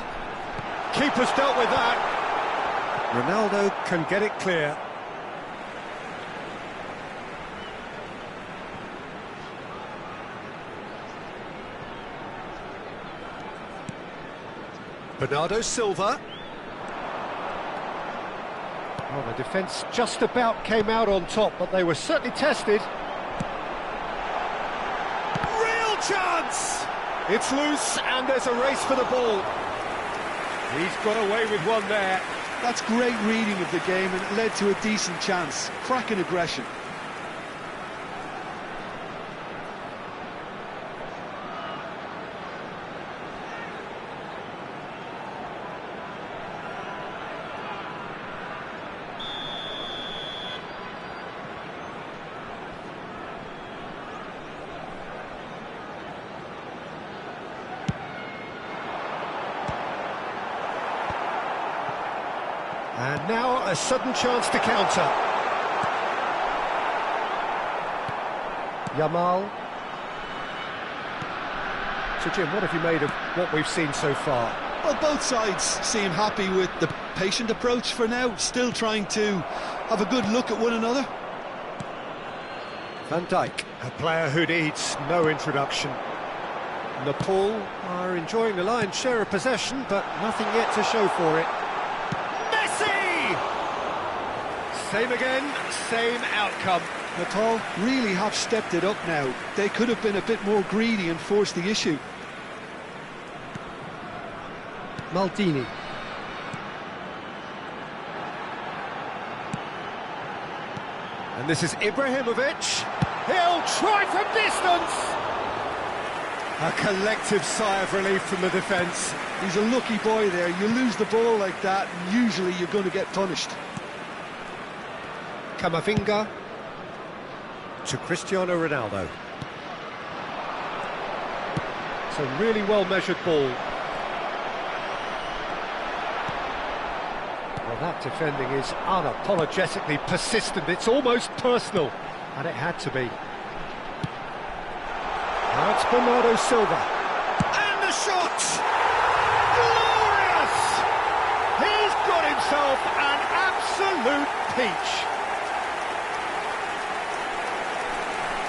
Keeper's dealt with that. Ronaldo can get it clear. Bernardo Silva. Well, the defence just about came out on top, but they were certainly tested. Real chance! It's loose, and there's a race for the ball. He's got away with one there. That's great reading of the game, and it led to a decent chance. Cracking aggression. And now a sudden chance to counter. Yamal. So Jim, what have you made of what we've seen so far? Well, both sides seem happy with the patient approach for now, still trying to have a good look at one another. Van Dijk, a player who needs no introduction. Nepal are enjoying the lion's share of possession, but nothing yet to show for it. Same again, same outcome. Nepal really have stepped it up now. They could have been a bit more greedy and forced the issue. Maldini. And this is Ibrahimovic. He'll try from distance. A collective sigh of relief from the defence. He's a lucky boy there. You lose the ball like that, and usually you're going to get punished. Camavinga to Cristiano Ronaldo. It's a really well-measured ball. Well, that defending is unapologetically persistent. It's almost personal, and it had to be. Now it's Bernardo Silva. And the shot! Glorious! He's got himself an absolute peach.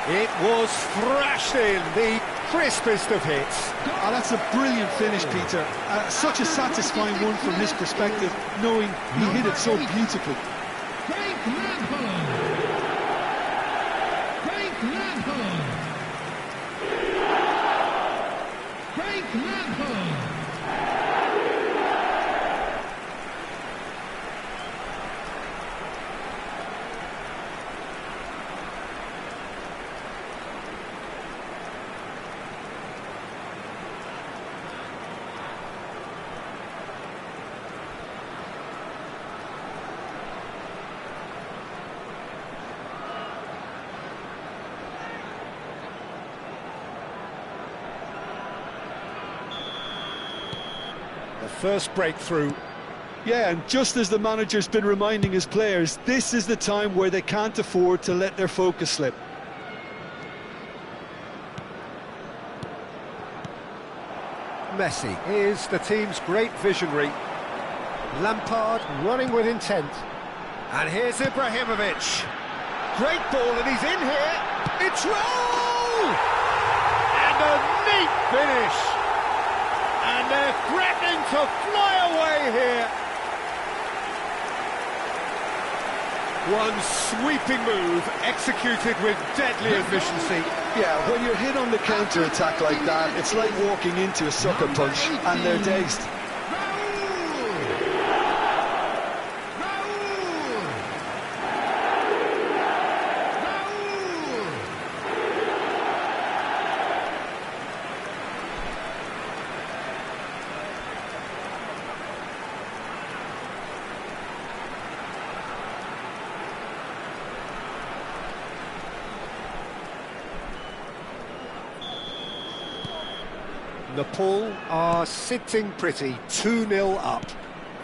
It was thrashed in, the crispest of hits. Oh, that's a brilliant finish, Peter. Such a satisfying one from his perspective, knowing he hit it so beautifully. Frank Lampard. Frank Lampard. Frank Lampard. First breakthrough. Yeah, and just as the manager's been reminding his players, this is the time where they can't afford to let their focus slip. Messi is the team's great visionary. Lampard running with intent. And here's Ibrahimovic. Great ball, and he's in here. It's roll! And a neat finish. And they're threatening to fly away here. One sweeping move executed with deadly efficiency. Yeah, when you're hit on the counter-attack like that, it's like walking into a sucker punch, and they're dazed. Nepal are sitting pretty, 2-0 up.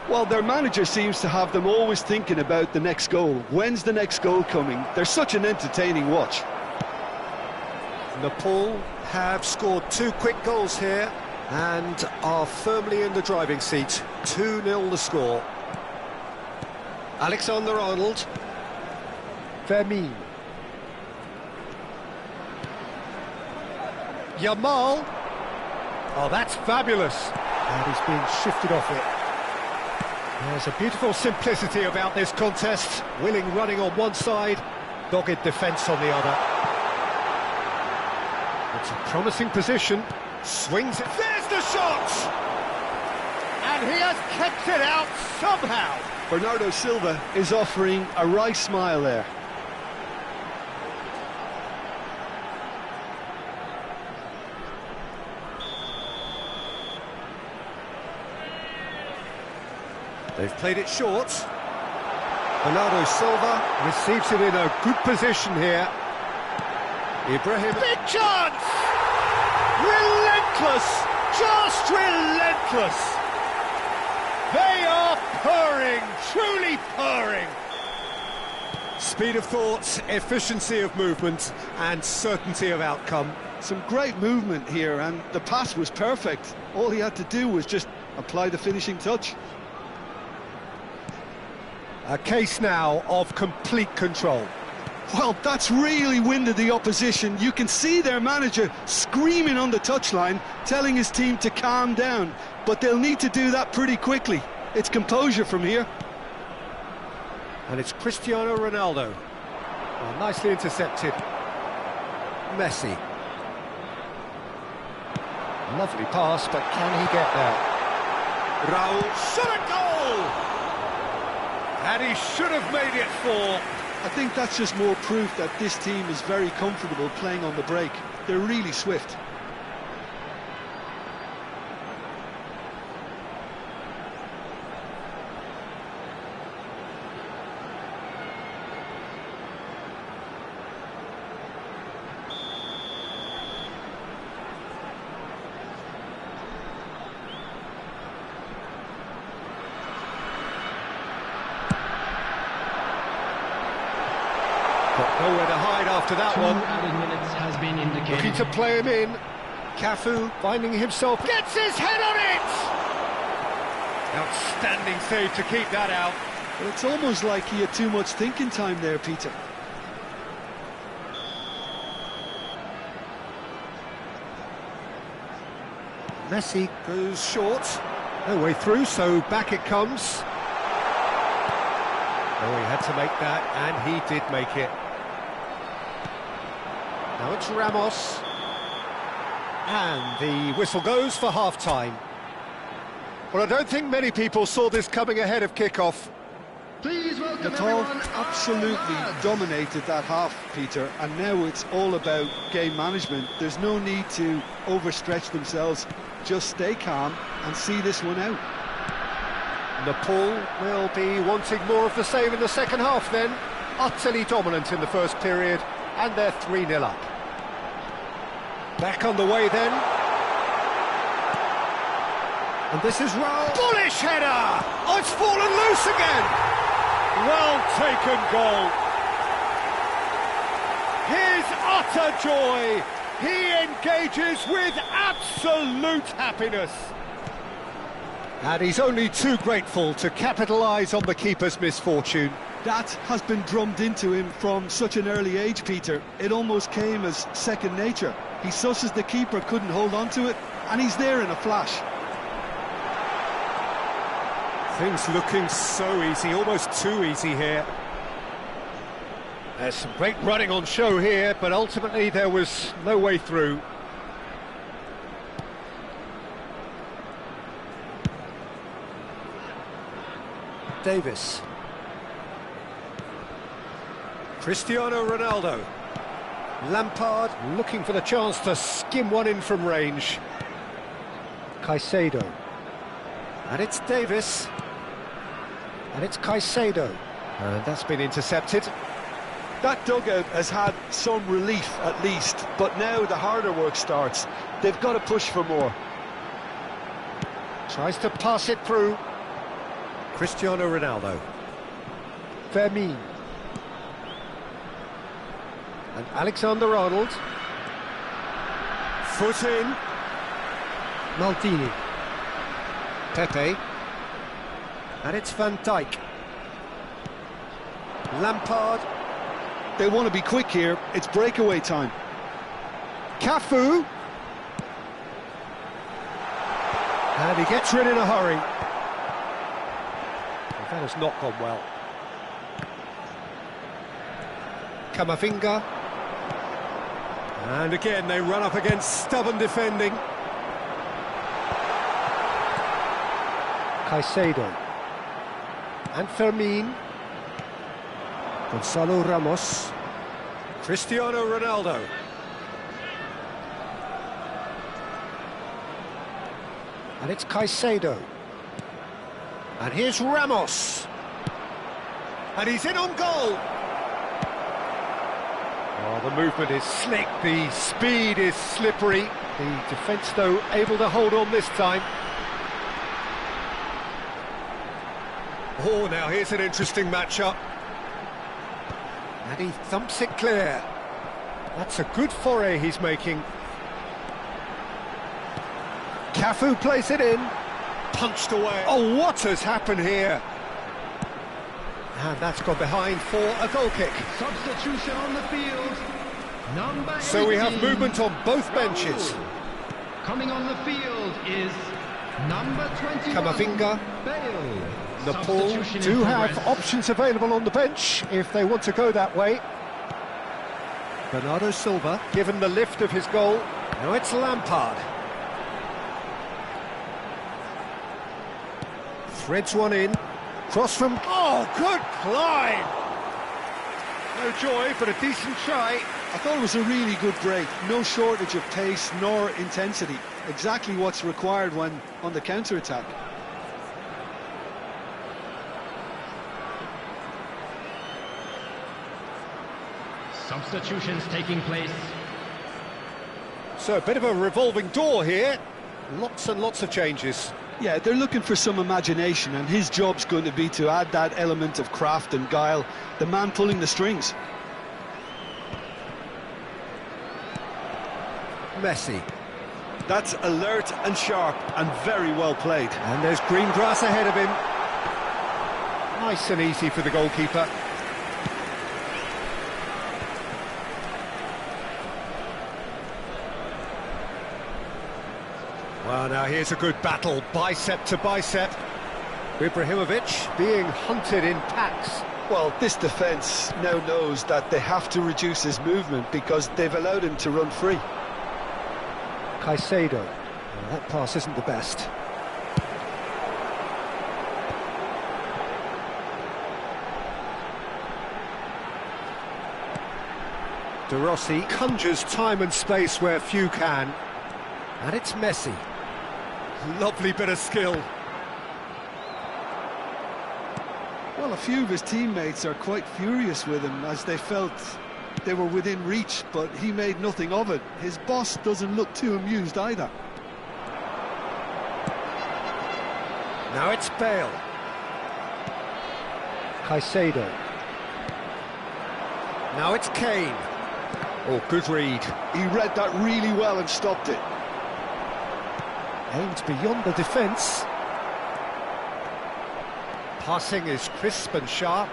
Well, their manager seems to have them always thinking about the next goal. When's the next goal coming? They're such an entertaining watch. Nepal have scored 2 quick goals here and are firmly in the driving seat. 2-0 the score. Alexander-Arnold. Vermeer. Yamal. Oh, that's fabulous. And he's been shifted off it. There's a beautiful simplicity about this contest. Willing running on one side, dogged defence on the other. It's a promising position. Swings it. There's the shot! And he has kept it out somehow. Bernardo Silva is offering a wry smile there. They've played it short. Bernardo Silva receives it in a good position here. Ibrahim. Big chance! Relentless! Just relentless! They are purring, truly purring. Speed of thought, efficiency of movement, and certainty of outcome. Some great movement here, and the pass was perfect. All he had to do was just apply the finishing touch. A case now of complete control. Well, that's really winded the opposition. You can see their manager screaming on the touchline, telling his team to calm down. But they'll need to do that pretty quickly. It's composure from here. And it's Cristiano Ronaldo. Well, nicely intercepted. Messi. Lovely pass, but can he get there? Raul shot a goal! And he should have made it 4. I think that's just more proof that this team is very comfortable playing on the break. They're really swift. Got nowhere to hide after that 2 one. added minutes has been indicated. Looking to play him in. Cafu finding himself. Gets his head on it! Outstanding save to keep that out. Well, it's almost like he had too much thinking time there, Peter. Messi goes short. No way through, so back it comes. Oh, he had to make that, and he did make it. Now it's Ramos. And the whistle goes for half-time. Well, I don't think many people saw this coming ahead of kick-off. Please welcome Natal everyone. absolutely dominated that half, Peter, and now it's all about game management. There's no need to overstretch themselves. Just stay calm and see this one out. Nepal will be wanting more of the same in the second half then. Utterly dominant in the first period, and they're 3-0 up. Back on the way then. And this is Raul. Bullish header! Oh, it's fallen loose again! Well taken goal. His utter joy. He engages with absolute happiness. And he's only too grateful to capitalise on the keeper's misfortune. That has been drummed into him from such an early age, Peter. It almost came as second nature. He susses the keeper couldn't hold on to it, and he's there in a flash. Things looking so easy, almost too easy here. There's some great running on show here, but ultimately there was no way through. Davis. Cristiano Ronaldo. Lampard looking for the chance to skim one in from range. Caicedo. And it's Davis. And it's Caicedo. And that's been intercepted. That dugout has had some relief at least, but now the harder work starts. They've got to push for more. Tries to pass it through. Cristiano Ronaldo. Fermin. And Alexander-Arnold. Foot in. Maldini. Pepe. And it's Van Dijk. Lampard. They want to be quick here. It's breakaway time. Cafu. And he gets rid in a hurry. Well, that has not gone well. Camavinga. And again, they run up against stubborn defending. Caicedo. And Fermin. Gonzalo Ramos. Cristiano Ronaldo. And it's Caicedo. And here's Ramos. And he's in on goal. Oh, the movement is slick, the speed is slippery. The defence, though, able to hold on this time. Oh, now here's an interesting matchup. And he thumps it clear. That's a good foray he's making. Cafu plays it in. Punched away. Oh, what has happened here? And that's gone behind for a goal kick. Substitution on the field. Number 18. So we have movement on both benches. Coming on the field is number 21. Camavinga. Bale. Nepal Substitution do in have progress. options available on the bench if they want to go that way. Bernardo Silva, given the lift of his goal. Now it's Lampard. Threads one in. Cross from... Oh, good climb! No joy, but a decent try. I thought it was a really good break. No shortage of pace nor intensity. Exactly what's required when on the counter-attack. Substitutions taking place. So a bit of a revolving door here. Lots and lots of changes. Yeah, they're looking for some imagination, and his job's going to be to add that element of craft and guile, the man pulling the strings. Messi. That's alert and sharp and very well played. And there's green grass ahead of him. Nice and easy for the goalkeeper. Well, now here's a good battle, bicep to bicep. Ibrahimovic being hunted in packs. Well, this defence now knows that they have to reduce his movement because they've allowed him to run free. Caicedo. Well, that pass isn't the best. De Rossi conjures time and space where few can. And it's Messi. Lovely bit of skill. Well, a few of his teammates are quite furious with him as they felt they were within reach, but he made nothing of it. His boss doesn't look too amused either. Now it's Bale. Caicedo. Now it's Kane. Oh, good read. He read that really well and stopped it. Aimed beyond the defence. Passing is crisp and sharp.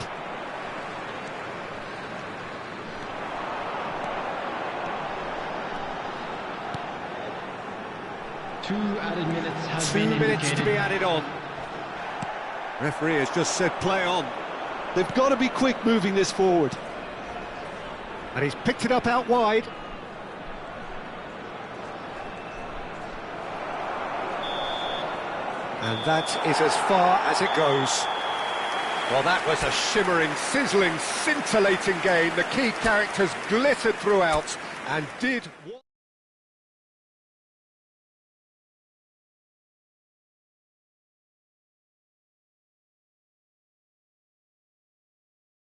Two added minutes have 2 been minutes indicated. to be added on. Referee has just said play on. They've got to be quick moving this forward. And he's picked it up out wide. And that is as far as it goes. Well, that was a shimmering, sizzling, scintillating game. The key characters glittered throughout and did what...